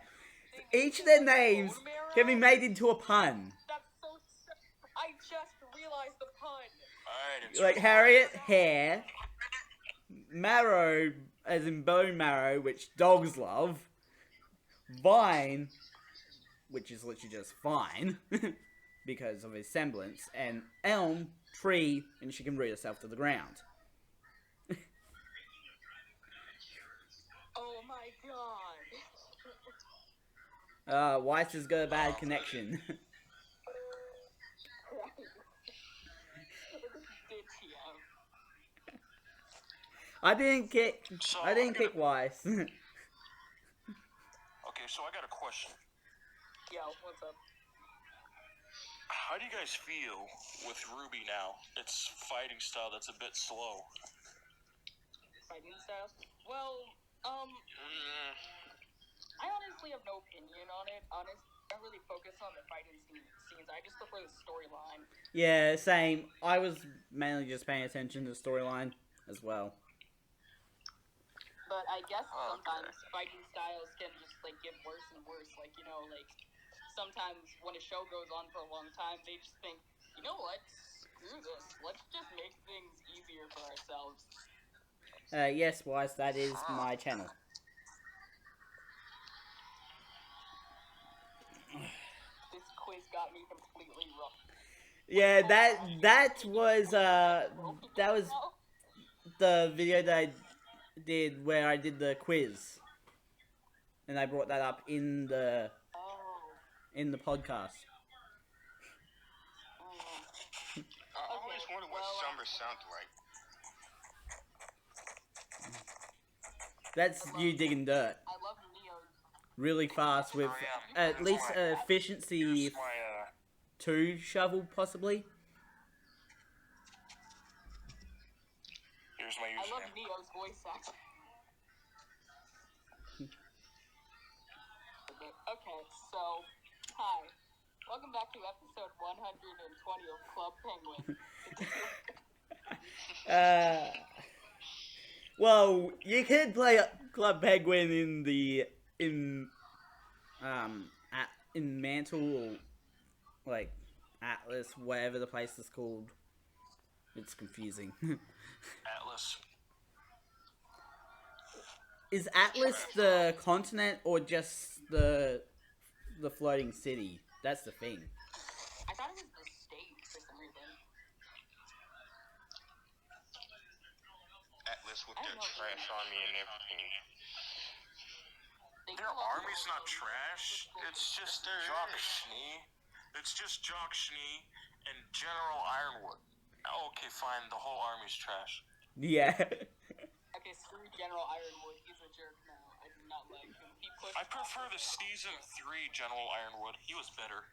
Each of their Bone names marrow? can be made into a pun. That's so. I just realized the pun. Alright, it's Like Harriet, hair. Marrow, as in bone marrow, which dogs love. Vine, which is literally just fine, because of his semblance. And elm, tree, and she can root herself to the ground. Oh my god. Weiss has got a bad connection. I didn't kick Weiss. Okay, so I got a question. Yo, what's up? How do you guys feel with Ruby now? Its fighting style that's a bit slow. Fighting style? Well, I honestly have no opinion on it. I don't really focus on the fighting scenes. I just prefer the storyline. Yeah, same. I was mainly just paying attention to the storyline as well. But I guess sometimes fighting styles can just like get worse and worse. Like, you know, like sometimes when a show goes on for a long time, they just think, you know what? Screw this. Let's just make things easier for ourselves. Yes, Weiss, that is my channel. This quiz got me completely wrong. Yeah, that was the video that I did where I did the quiz, and I brought that up in the podcast. I always wondered what summer sounded like. That's you digging dirt I love Neo's. really fast with at least efficiency Here's my, 2 shovel possibly. here's my I love username. Neo's voice acting. Okay, so, hi. Welcome back to episode 120 of Club Penguin. Well, you could play Club Penguin in Mantle or like Atlas, whatever the place is called. It's confusing. Atlas. Is Atlas the continent or just the floating city? That's the thing. I thought it was the state for some reason. Atlas with I their don't know. trash army and everything. Their army's not trash. It's just Jock Schnee. It's just Jock Schnee and General Ironwood. Oh, okay, fine. The whole army's trash. Yeah. Okay, screw General Ironwood. He's a jerk now. I do not like him. He pushed I prefer the season 3 General Ironwood. He was better.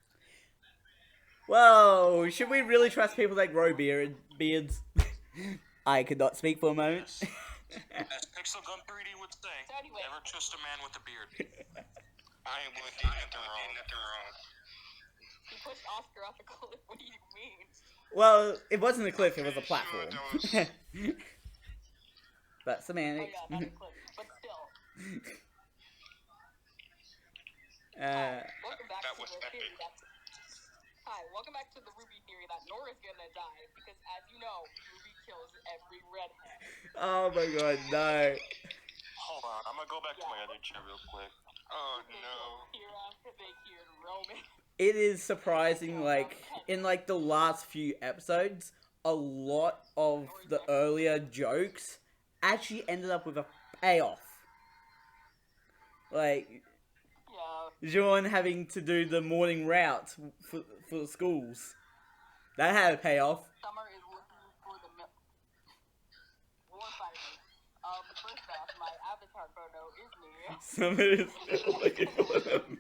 Whoa, should we really trust people that grow beards? I could not speak for a moment. As Pixel Gun 3D would say, So anyway. never trust a man with a beard. I ain't with nothing wrong. He pushed Oscar off a cliff. What do you mean? Well, it wasn't a cliff, it was a platform. Sure, But Oh semantics. yeah, not a cliff. But still. Welcome back That to was the theory epic. that... Hi, welcome back to the Ruby theory that Nora's gonna die because, as you know, Ruby kills every redhead. Oh my god, no. Hold on, I'm gonna go back to my other chair real quick. Oh They no. killed Kira, they killed Roman. It is surprising, like, in like the last few episodes, a lot of the earlier jokes actually ended up with a payoff. Like, Yeah. Jean having to do the morning route for the schools. That had a payoff. Summer is looking for the warfighters. First off, my avatar photo is me. Somebody's looking for them.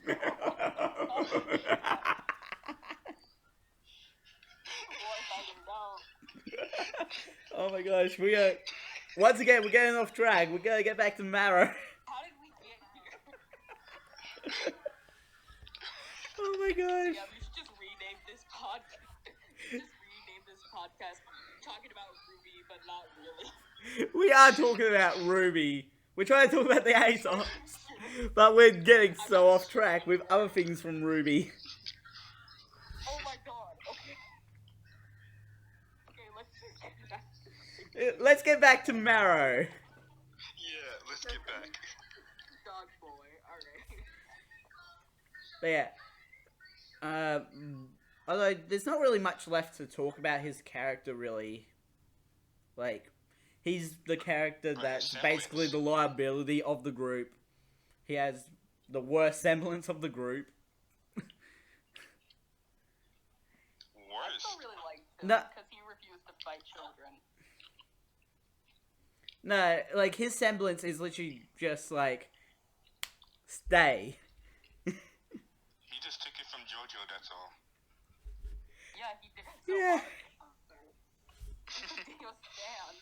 Warfighter, no. Oh my gosh, we are... Once again, we're getting off track. We're gonna get back to Marrow. How did we get here? Oh my gosh. Yeah, we should just rename this podcast talking about Ruby, but not really. We are talking about Ruby. We're trying to talk about the ASOPs. But we're getting so off track with other things from Ruby. Oh my god, okay. Okay, Let's get back to Marrow. Yeah, let's get back. Dog boy, alright. But yeah. Although there's not really much left to talk about his character, really. Like, he's the character that's basically the liability of the group. He has the worst semblance of the group. I Worse. still really liked him No. because he refused to fight children. No, like, his semblance is literally just like, stay. He just took it from JoJo, that's all. Yeah, he did. Yeah. He was stand.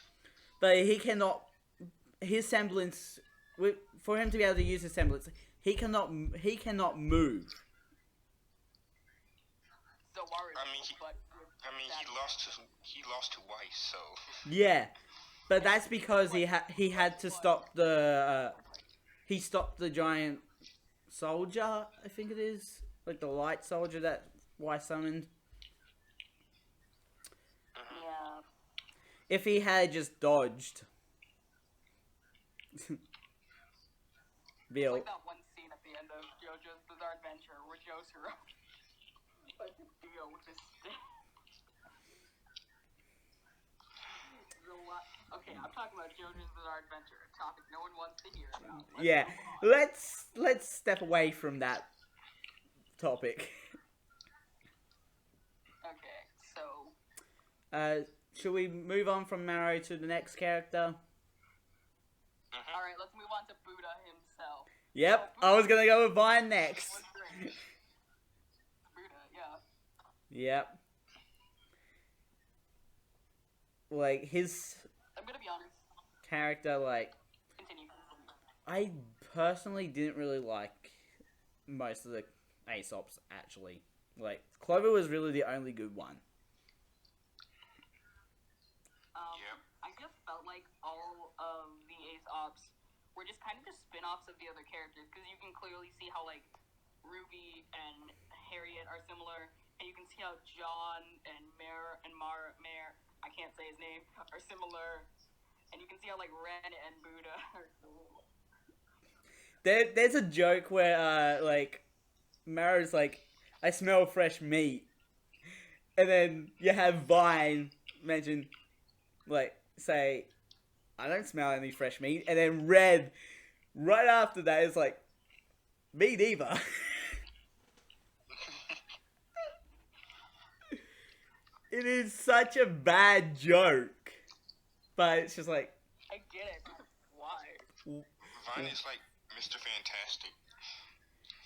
But he cannot, his semblance, for him to be able to use his semblance, he cannot move. So worried. I mean, he lost to Weiss, so. Yeah, but that's because he had to stop the he stopped the giant soldier, I think it is, like the light soldier that Weiss summoned. Yeah. If he had just dodged, Bill. Like that one scene at the end of JoJo's Bizarre Adventure where Jotaro like deal with this stick. Okay, I'm talking about JoJo's Bizarre Adventure, a topic no one wants to hear about. Yeah, let's step away from that topic. Okay, so Should we move on from Marrow to the next character? alright, let's move on to Buddha himself. Yep, I was gonna go with Vine next. What's great? Buddha, yeah. Yep. Like, his I'm gonna be honest. character, like, Continue. I personally didn't really like most of the Aesops, actually. Like, Clover was really the only good one. Yep. I just felt like all of the Aesops were just kind of just spin-offs of the other characters, because you can clearly see how, like, Ruby and Harriet are similar, and you can see how John and Mare, I can't say his name, are similar, and you can see how, like, Ren and Buddha are similar. There's a joke where, like, Mara's like, I smell fresh meat. And then you have Vine mention, like, say, I don't smell any fresh meat. And then Red, right after that, is like, me neither. It is such a bad joke. But it's just like... I get it. Why? Vine is like Mr. Fantastic.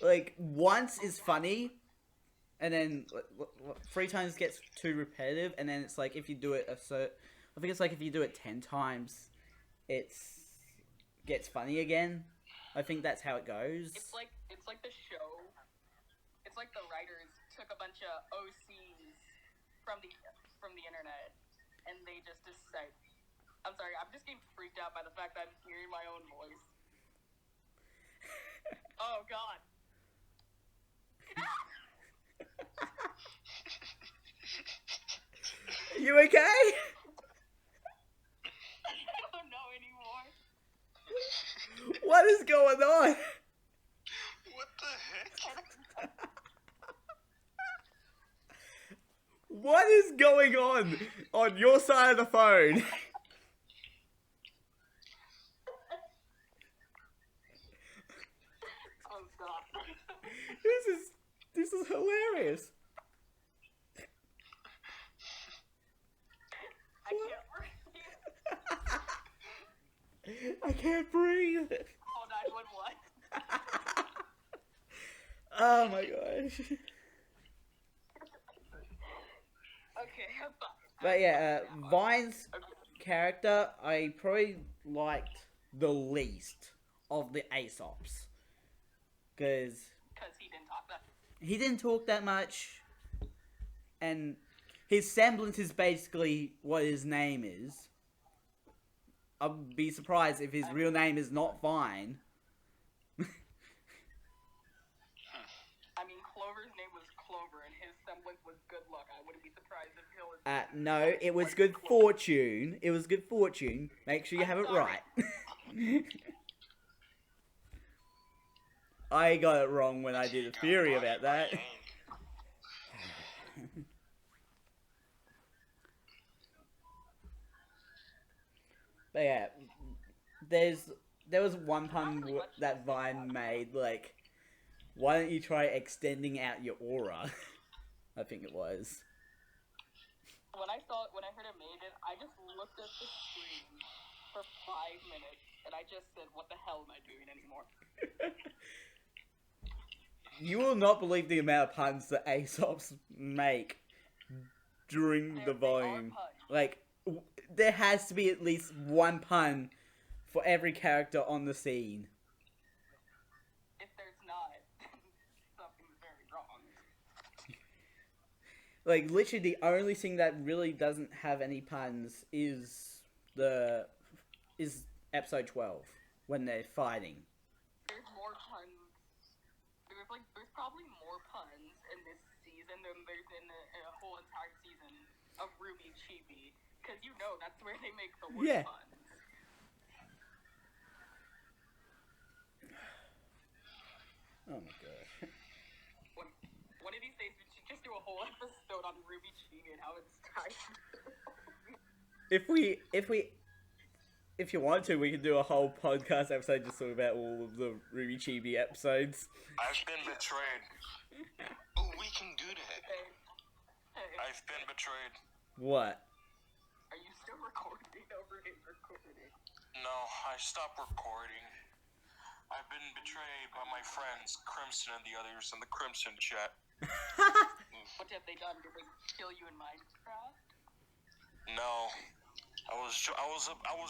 Like, once is funny, and then 3 times gets too repetitive, and then it's like, if you do it I think it's like if you do it 10 times, gets funny again. I think that's how it goes. It's like the show. It's like the writers took a bunch of OCs from the internet, and they just decided. I'm sorry, I'm just getting freaked out by the fact that I'm hearing my own voice. Oh God. You okay? I don't know anymore. What is going on? What the heck? What is going on your side of the phone? Oh God. This is hilarious. I can't breathe. I can't breathe. Call 911. Oh my gosh. Okay, I'm fine. But yeah, Vine's character I probably liked the least of the Aesops. Because He didn't talk that. he didn't talk that much. And his semblance is basically what his name is. I'd be surprised if his real name is not Vine. I mean, Clover's name was Clover, and his semblance was Good Luck. I wouldn't be surprised if he was. No, it was Good Fortune. It was Good Fortune. Make sure you have it sorry. right. I got it wrong when I did a theory about that. But yeah, there was one pun that Vine made, like, why don't you try extending out your aura? I think it was. When I heard it made it, I just looked at the screen for 5 minutes, and I just said, "What the hell am I doing anymore?" You will not believe the amount of puns that Aesops make during the They are volume. puns. Like, there has to be at least one pun for every character on the scene. If there's not, something's very wrong. Like, literally the only thing that really doesn't have any puns is episode 12, when they're fighting. There's more puns. There's probably more puns in this season than there's in a whole entire season of Ruby Chibi, because you know that's where they make the worst Yeah. puns. Oh my god. One of these days we should just do a whole episode on Ruby Chibi and how it's tied. If you want to, we can do a whole podcast episode just talking about all of the Ruby Chibi episodes. I've been betrayed. Oh, we can do that. Hey, I've been betrayed. What? are you still recording over here? Recording. No, I stopped recording. I've been betrayed by my friends, Crimson and the others in the Crimson chat. What have they done? Did they kill you in Minecraft? No. I was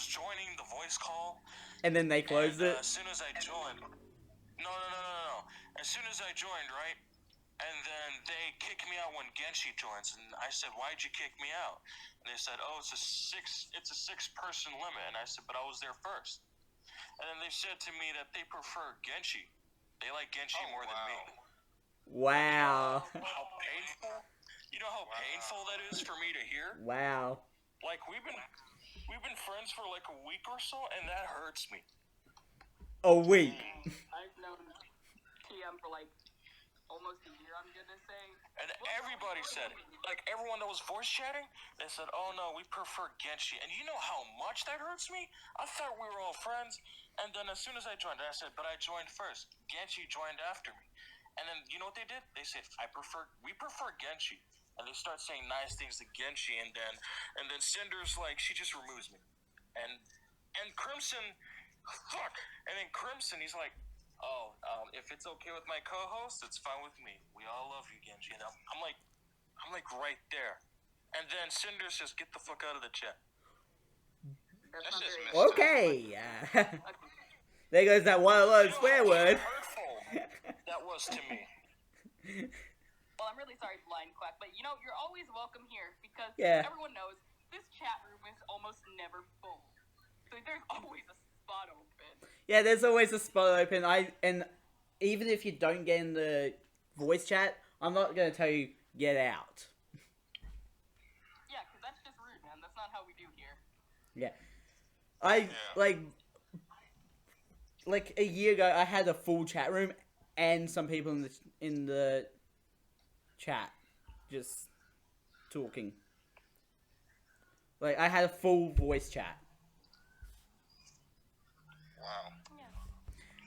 joining the voice call. And then they closed and, it? As soon as I joined. No. As soon as I joined, right? And then they kicked me out when Genshi joins, and I said, "Why'd you kick me out?" And they said, "Oh, it's a six-person limit." And I said, "But I was there first." And then they said to me that they prefer Genshi. They like Genshi more than me. Wow. How painful? You know how painful that is for me to hear? Wow. Like we've been friends for like a week or so, and that hurts me. A week. I've known TM for like almost a year, I'm gonna say. And everybody said it. Like everyone that was voice chatting, they said, "Oh no, we prefer Genshi." And you know how much that hurts me? I thought we were all friends, and then as soon as I joined, I said, "But I joined first." Genshi joined after me, and then you know what they did? They said, "We prefer Genshi." And they start saying nice things to Genshi, and then Cinder's like, she just removes me, and Crimson, fuck, and then Crimson, he's like, "Oh, if it's okay with my co-host, it's fine with me. We all love you, Genji." And I'm like right there, and then Cinder says, "Get the fuck out of the chat." That's That's not just very messed up. Okay. There goes that one alone swear word. Hurtful that was to me. Well, I'm really sorry, Blind Quack, but you know, you're always welcome here because Yeah. everyone knows this chat room is almost never full. So there's always a spot open. Yeah, there's always a spot open. even if you don't get in the voice chat, I'm not gonna tell you get out. Yeah, because that's just rude, man. That's not how we do here. Yeah. I like a year ago I had a full chat room and some people in the chat just talking. Like I had a full voice chat. Wow. Yeah.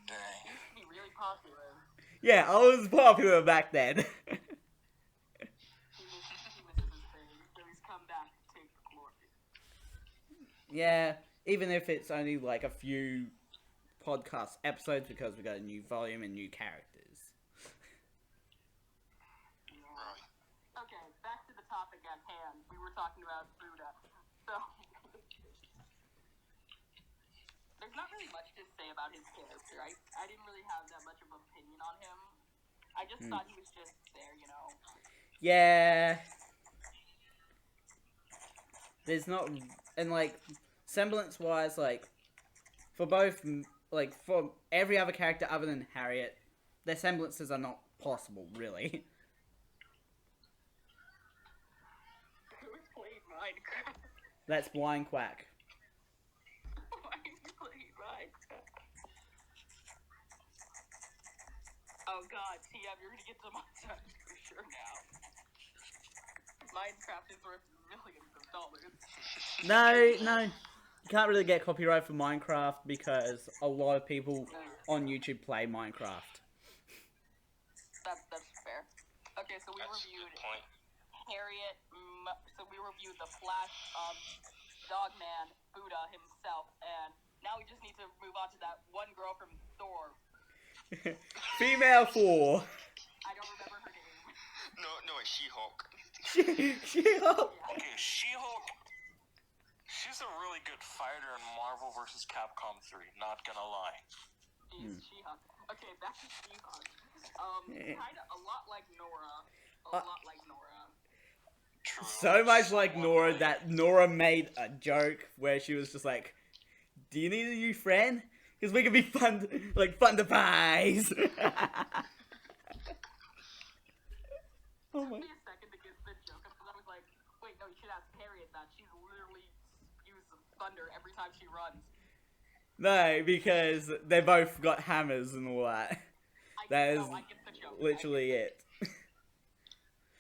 Dang. Used to be really popular. Yeah, I was popular back then. He misses his thing, so he's come back to take the glory. Yeah, even if it's only like a few podcast episodes because we got a new volume and new characters. Right. Okay, back to the topic at hand. We were talking about Buddha. So, there's not really much to say about his character. I didn't really have that much of an opinion on him. I just thought he was just there, you know. Yeah. There's not, and like, semblance wise, like, for both, like, for every other character other than Harriet, their semblances are not possible, really. Who's played Minecraft? That's Blind Quack. Why you played Minecraft? Oh god, TM, you're gonna get some montage for sure now. Minecraft is worth millions of dollars. No. You can't really get copyright for Minecraft because a lot of people on YouTube play Minecraft. That's fair. Okay, so we That's a reviewed good point. Harriet, so we reviewed the Flash, Dogman, Buddha himself, and now we just need to move on to that one girl from Thor. Female 4. I don't remember her name. No, it's She-Hulk. She-Hulk. Okay, She-Hulk. She's a really good fighter in Marvel vs. Capcom 3. Not gonna lie. She's She-Hulk. Okay, back to She-Hulk. Kinda a lot like Nora. A lot like Nora. True. So much like Nora that Nora made a joke where she was just like, "Do you need a new friend? Because we can be fun to pies." Oh my. Took me a second to get the joke because I was like, wait, no, you should ask Harriet that. She's literally spews thunder every time she runs. No, because they both got hammers and all that. That is I get the joke. literally it.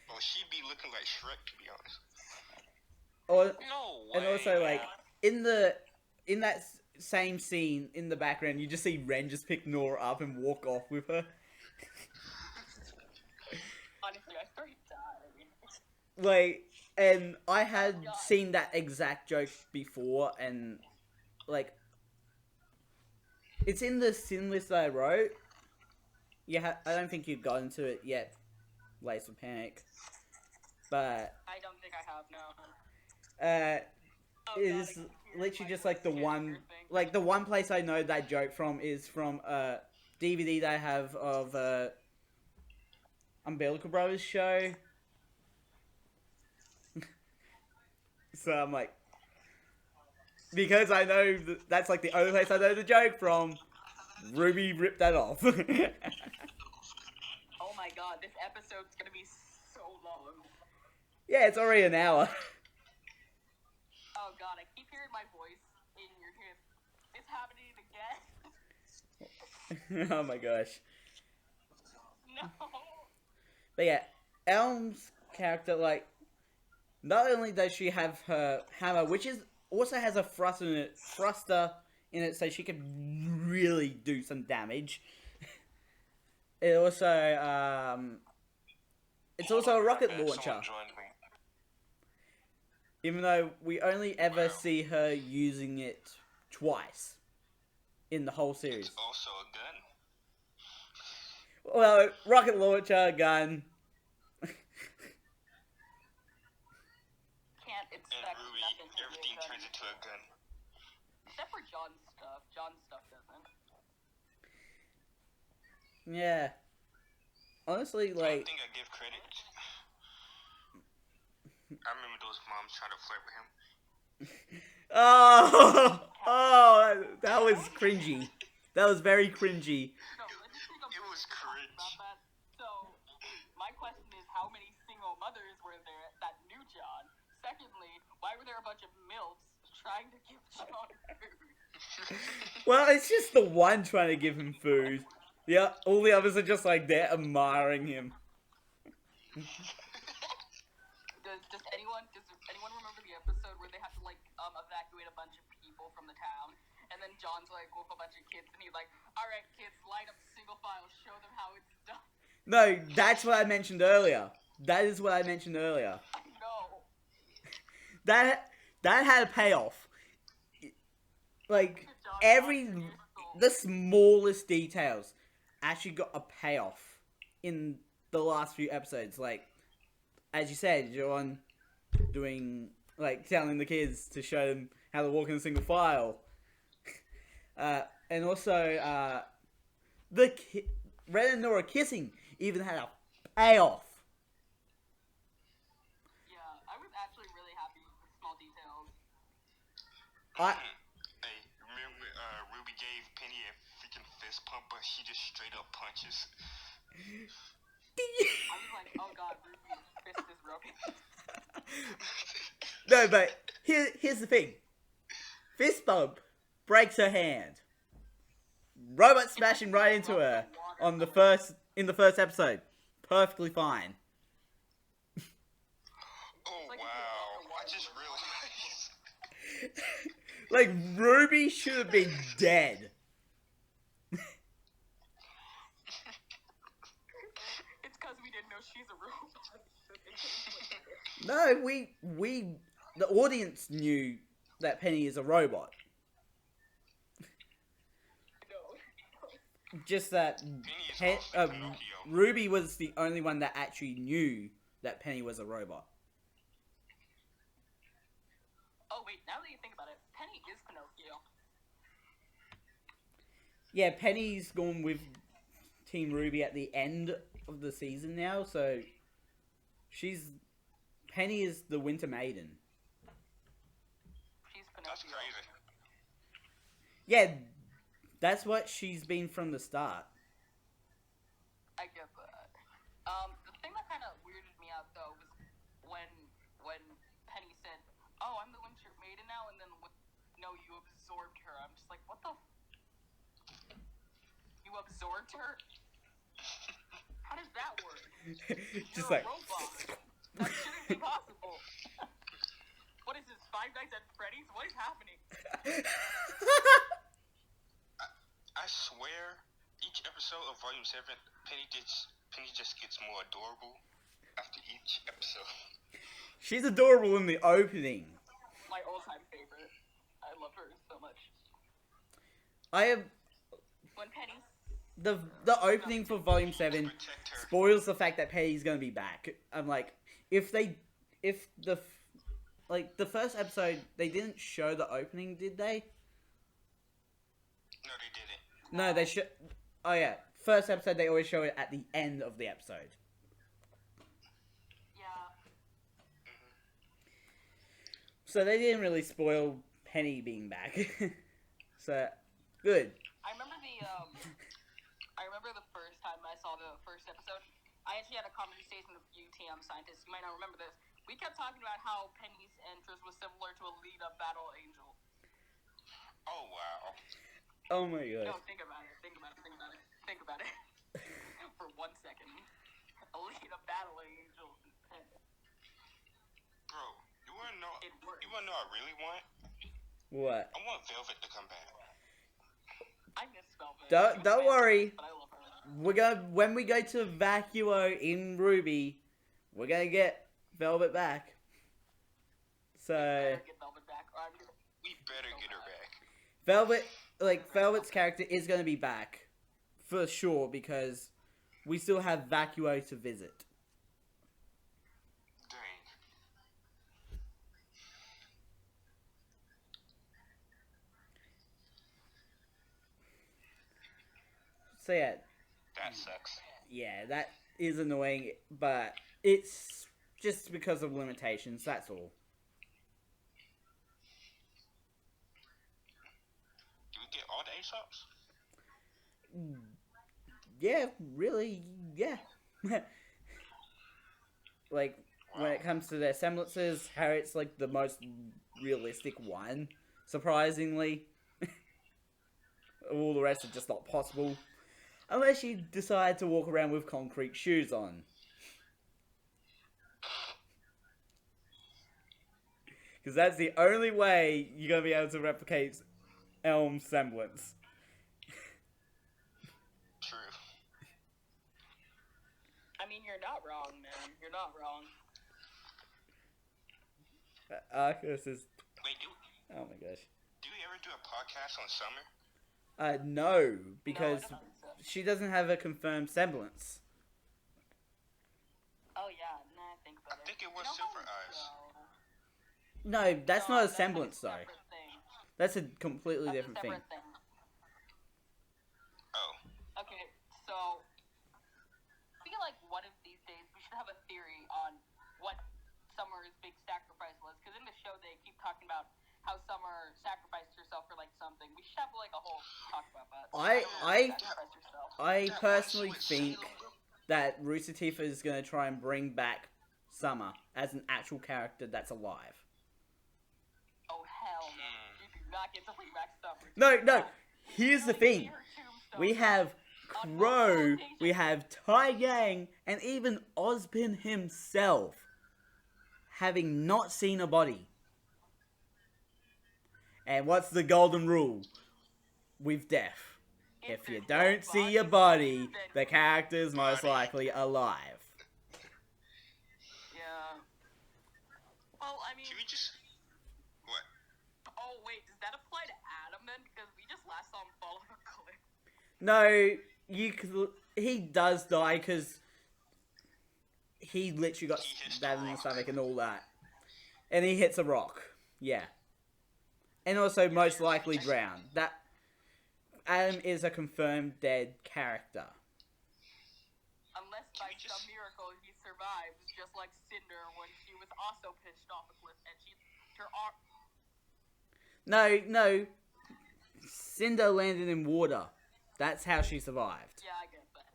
Well, she'd be looking like Shrek, to be honest. Or, No way. and also, like, man. in that same scene in the background, you just see Ren just pick Nora up and walk off with her. Honestly, I started dying. Like, and I had seen that exact joke before, and, like, it's in the sin list that I wrote. I don't think you've gotten to it yet, Lace of Panic. But, I don't think I have, no. it is literally just like the one place I know that joke from is from a DVD that I have of Umbilical Brothers show. So I'm like, because I know that's like the only place I know the joke from, Ruby ripped that off. Oh my god, this episode's gonna be so long. Yeah, it's already an hour. Oh god, I keep hearing my voice in your ear. It's happening again. Oh my gosh. No. But yeah, Elm's character, like, not only does she have her hammer, which is also has a thruster in it, so she can really do some damage. It also, it's also a rocket launcher. Someone joined me. Even though we only ever see her using it twice in the whole series. It's also a gun. Well, rocket launcher, gun. Can't And expect Ruby, nothing to everything be a turns gun. into a gun. Except for John's stuff. John's stuff doesn't. Yeah. Honestly, I like, think I give credit. I remember those moms trying to flirt with him. oh, that was cringy. That was very cringy. No, let's just take a It was they're a bunch of milfs trying to give John food. Well, it's just the one trying to give him food. Yeah, all the others are just like there admiring him. Does anyone remember the episode where they have to like evacuate a bunch of people from the town, and then John's like with a bunch of kids, and he's like, "All right, kids, line up single file, show them how it's done." No, that's what I mentioned earlier. That is what I mentioned earlier. I know. That had a payoff. Like the smallest details actually got a payoff in the last few episodes. Like, as you said, John doing like telling the kids to show them how to walk in a single file, and also Red and Nora kissing even had a payoff. Yeah, I was actually really happy with the small details. Hey, remember Ruby gave Penny a freaking fist pump, but she just straight up punches. I was like, oh god, Ruby's fist is broken. No, but here's the thing. Fist bump breaks her hand. Robot smashing right into her in the first episode. Perfectly fine. Oh Like, wow! I just realized. Like, Ruby should have been dead. It's because we didn't know she's a robot. No, the audience knew that Penny is a robot. Just that Penny is also Pinocchio. Ruby was the only one that actually knew that Penny was a robot. Oh wait, now that you think about it, Penny is Pinocchio. Yeah, Penny's gone with Team RWBY at the end of the season now, so Penny is the Winter Maiden. She's That's Pinocchio. crazy. Yeah, that's what she's been from the start. I get that. The thing that kind of weirded me out though was when Penny said, "Oh, I'm the Winter Maiden now," and then no, you absorbed her. I'm just like, what the? You absorbed her? How does that work? Just You're like a robot. That shouldn't be possible. What is this? Five Nights at Freddy's? What is happening? I swear, each episode of Volume 7, Penny just gets more adorable after each episode. she's adorable in the opening. My all-time favorite. I love her so much. I have When Penny's the opening for Volume 7 Protect her. spoils the fact that Penny's gonna be back. I'm like, if the first episode they didn't show the opening, did they? No, they didn't. No, they should. Oh yeah, first episode they always show it at the end of the episode. yeah. So they didn't really spoil Penny being back. So good. I remember the first time I saw the first episode. I actually had a conversation with you TM scientists. You might not remember this. We kept talking about how Penny's entrance was similar to a lead-up battle angel. Oh wow. Oh my god. No, think about it. Think about it. For 1 second. A lead-up battle angel. Bro, you wanna know? It worked. You wanna know what I really want? What? I want Velvet to come back. I miss Velvet. Don't worry. But I love her. When we go to Vacuo in Better RWBY, we're gonna get Velvet back. So get Velvet back. Or I'm gonna... We better get her back. Velvet's character is gonna be back for sure because we still have Vacuo to visit. Dang. So yeah, That sucks. yeah, that is annoying, but it's just because of limitations. That's all. Do we get all the Aesops? Yeah, really, yeah. Like, when it comes to their semblances, Harriet's like the most realistic one, surprisingly. All the rest are just not possible. Unless you decide to walk around with concrete shoes on. Because that's the only way you're going to be able to replicate Elm's semblance. True. I mean, you're not wrong, man. You're not wrong. Arcus is... Wait, Oh my gosh. do we ever do a podcast on Summer? No, because No, I don't think so. she doesn't have a confirmed semblance. Oh, yeah. No, I think about I it. think it was You know Silver how- Eyes. No, that's No, not a like semblance, though. separate thing. That's a completely That's a different thing. separate thing. Oh. Okay, so I feel like one of these days we should have a theory on what Summer's big sacrifice was, because in the show they keep talking about how Summer sacrificed herself for like something. We should have like a whole talk about that. Sacrificed herself. I That personally one think Salem- that Rooster Teeth is going to try and bring back Summer as an actual character that's alive. Oh hell no! Hmm. You do not get to bring back Summer. No, here's the You only see thing. her tombstone We have on Crow, multiple we occasions. have Tai Yang, and even Ozpin himself having not seen a body. And what's the golden rule with death? If you don't see a body, the character's most likely alive. Yeah. Well, I mean, Can we just... What? oh wait, does that apply to Adam then? Because we just last saw him fall off a cliff. No, he does die because he literally got He hits the stabbed in the rock. stomach and all that. And he hits a rock. Yeah. And also most likely drowned. That Adam is a confirmed dead character. Unless by some miracle he survives, just like Cinder when she was also pitched off a cliff and she her arm. No. Cinder landed in water. That's how she survived. Yeah, I get that.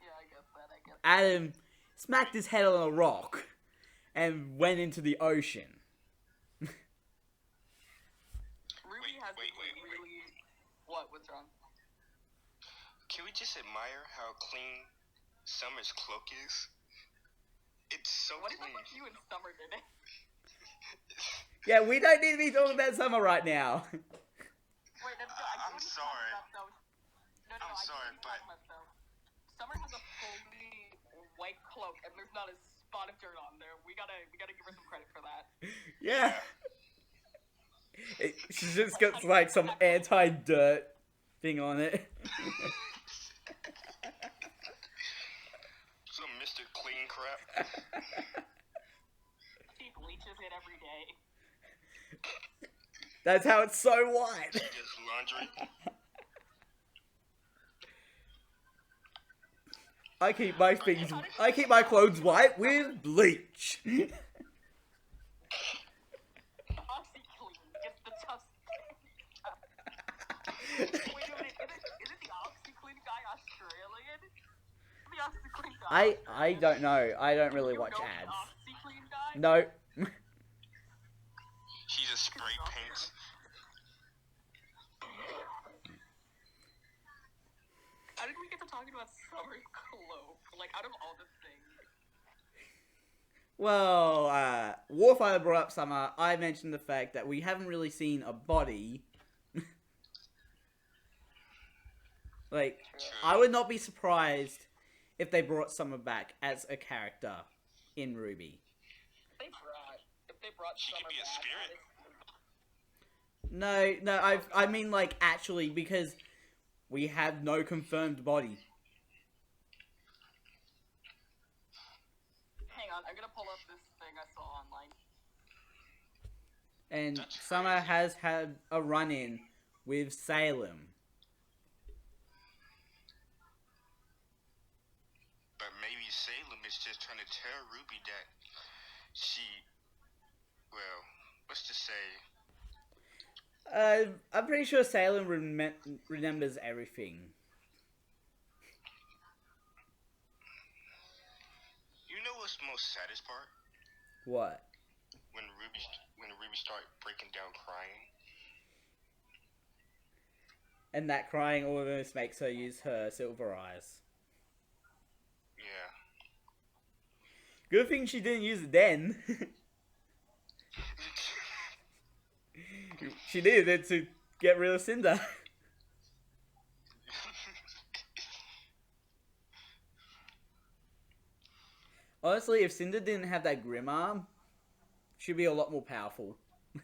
Yeah, I get that. I get that. Adam smacked his head on a rock and went into the ocean. Ruby has wait. really. What? What's wrong? Can we just admire how clean Summer's cloak is? It's so What is clean. up with you and Summer today? Yeah, we don't need to be talking about Summer right now. Wait, no, I'm sorry. No, I'm sorry, but- Summer has a fully white cloak, and there's not a spot of dirt on there. We gotta give her some credit for that. Yeah. She just got like some anti-dirt thing on it. Some Mr. Clean crap. She bleaches it every day. That's how it's so white. She does laundry. I keep my clothes white with bleach. OxyClean gets the tough. Wait a minute, isn't the OxyClean guy Australian? The OxyClean guy. I don't know. I don't really You watch know the ads. OxyClean guy? No. She just spray paints. How did we get to talking about Summer's cloak? Like, out of all the things. Well, Warfighter brought up Summer. I mentioned the fact that we haven't really seen a body. Like, I would not be surprised if they brought Summer back as a character in RWBY. If they brought She could Summer be a back, spirit. No, I mean like actually because we have no confirmed body. hang on, I'm gonna pull up this thing I saw online. And That's Summer crazy. has had a run-in with Salem. But maybe Salem is just trying to tell Ruby that she, well, let's just say, I'm pretty sure Salem remembers everything. you know what what's the most saddest part? What? When Ruby started breaking down crying. And that crying almost makes her use her silver eyes. Yeah. Good thing she didn't use it then. She needed it to get rid of Cinder. Honestly, if Cinder didn't have that grim arm, she'd be a lot more powerful. Yeah,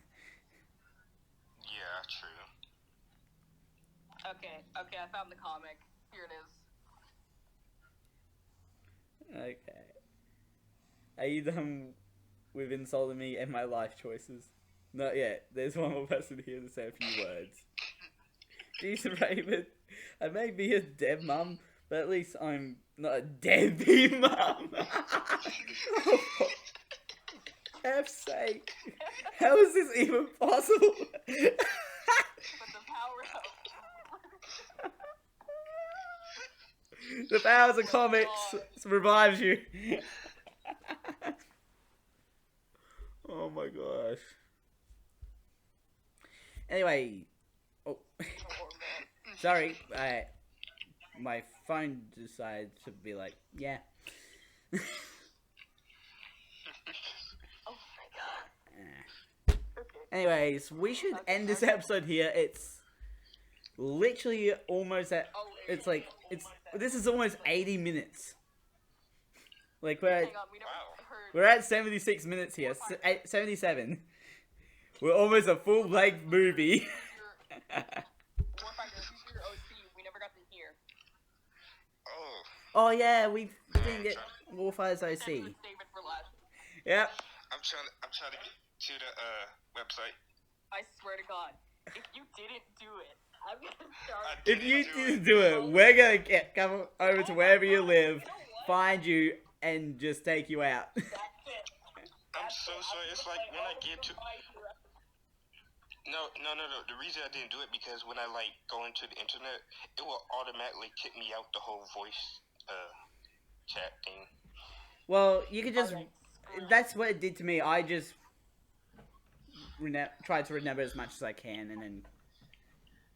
true. Okay, I found the comic. Here it is. Okay. Are you done with insulting me and my life choices? Not yet. There's one more person here to say a few words. Jeez, Raven. I may be a dead mum, but at least I'm not a deadbeat mum. Oh, for F's sake. How is this even possible? But the power of... The powers of comics revives you. Oh my gosh. Anyway, oh, sorry, my phone decided to be like, yeah. Oh my god. Okay. Anyways, we should end this episode here. It's literally almost at. It's like this is almost 80 minutes. Like Hang on, we never heard... we're at 76 minutes here. 77. We're almost a full-length movie. Warfighter, who's your OC? We never got to hear. Oh. Oh yeah, we didn't get Warfire's OC. Save it for last. Yep. I'm trying to get to the website. I swear to God, if you didn't do it, I'm gonna start... If you didn't do it, we're gonna come over to wherever you live, find you, and just take you out. That's it. I'm so sorry. It's like when I get to... No. The reason I didn't do it because when I like go into the internet, it will automatically kick me out the whole voice chat thing. Well, you could just. That's what it did to me. I just tried to remember as much as I can, and then.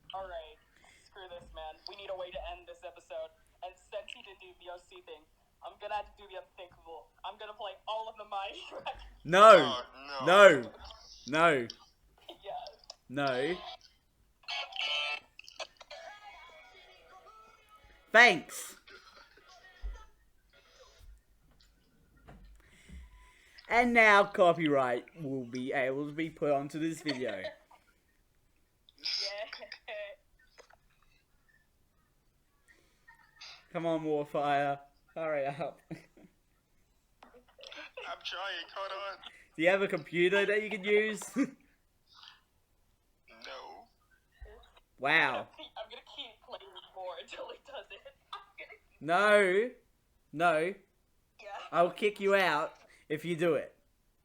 Alright, screw this, man. We need a way to end this episode. And since he didn't do the OC thing, I'm gonna have to do the unthinkable. I'm gonna play all of the Mighty records. No! Oh, No! No! Yes. No! Thanks! And now copyright will be able to be put onto this video. Yeah. Come on, Warfire. Hurry up. I'm trying. Hold on. Do you have a computer that you can use? No. Wow. I'm gonna keep playing more until he does it. I'm gonna keep... No. No. Yeah. I'll kick you out if you do it.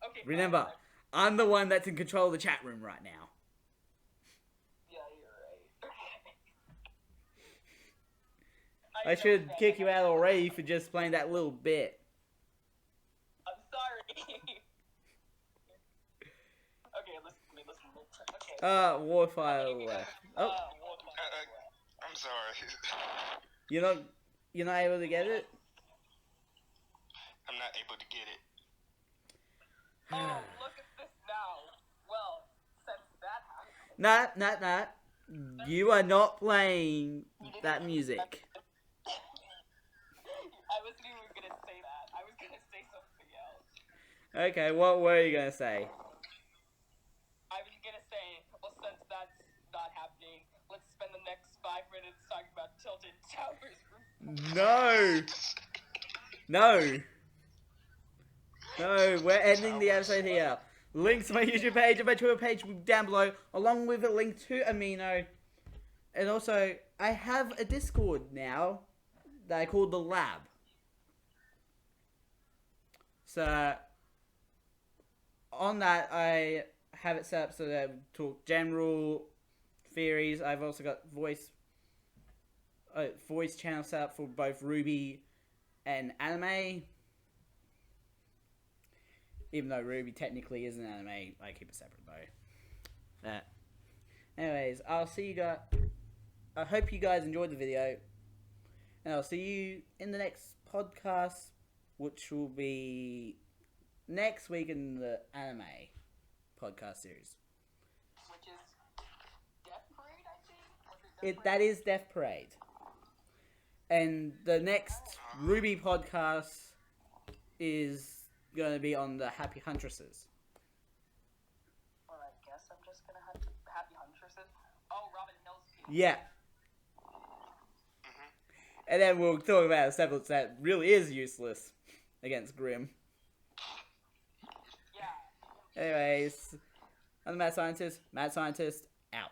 Okay, Remember, fine. I'm the one that's in control of the chat room right now. Yeah, you're right. I should kick you out already for just playing that little bit. I'm sorry. Okay, listen to me. Okay. Warfire left. Oh, I'm sorry. you're not able to get it? I'm not able to get it. Oh, look at this now. Well, since that happened... Nah. You are not playing that music. I wasn't even gonna say that. I was gonna say something else. Okay, what were you gonna say? I was gonna say, well, since that's not happening, let's spend the next 5 minutes talking about Tilted Towers. No, we're ending the episode here. Links to my YouTube page and my Twitter page down below, along with a link to Amino. And also, I have a Discord now that I call The Lab. So, on that, I have it set up so that I talk general theories. I've also got voice channel set up for both RWBY and anime. Even though Ruby technically is an anime, I keep it separate though. Anyways, I'll see you guys. I hope you guys enjoyed the video, and I'll see you in the next podcast, which will be next week in the anime podcast series. Which is Death Parade, I think? Was it Death That is Death Parade. And the next RWBY podcast is going to be on the Happy Huntresses. Well, I guess I'm just gonna have Happy Huntresses. Oh, Robin Hill's team. Yeah. And then we'll talk about a semblance that really is useless against Grimm. Yeah. Anyways, I'm the Mad Scientist. Mad Scientist, out.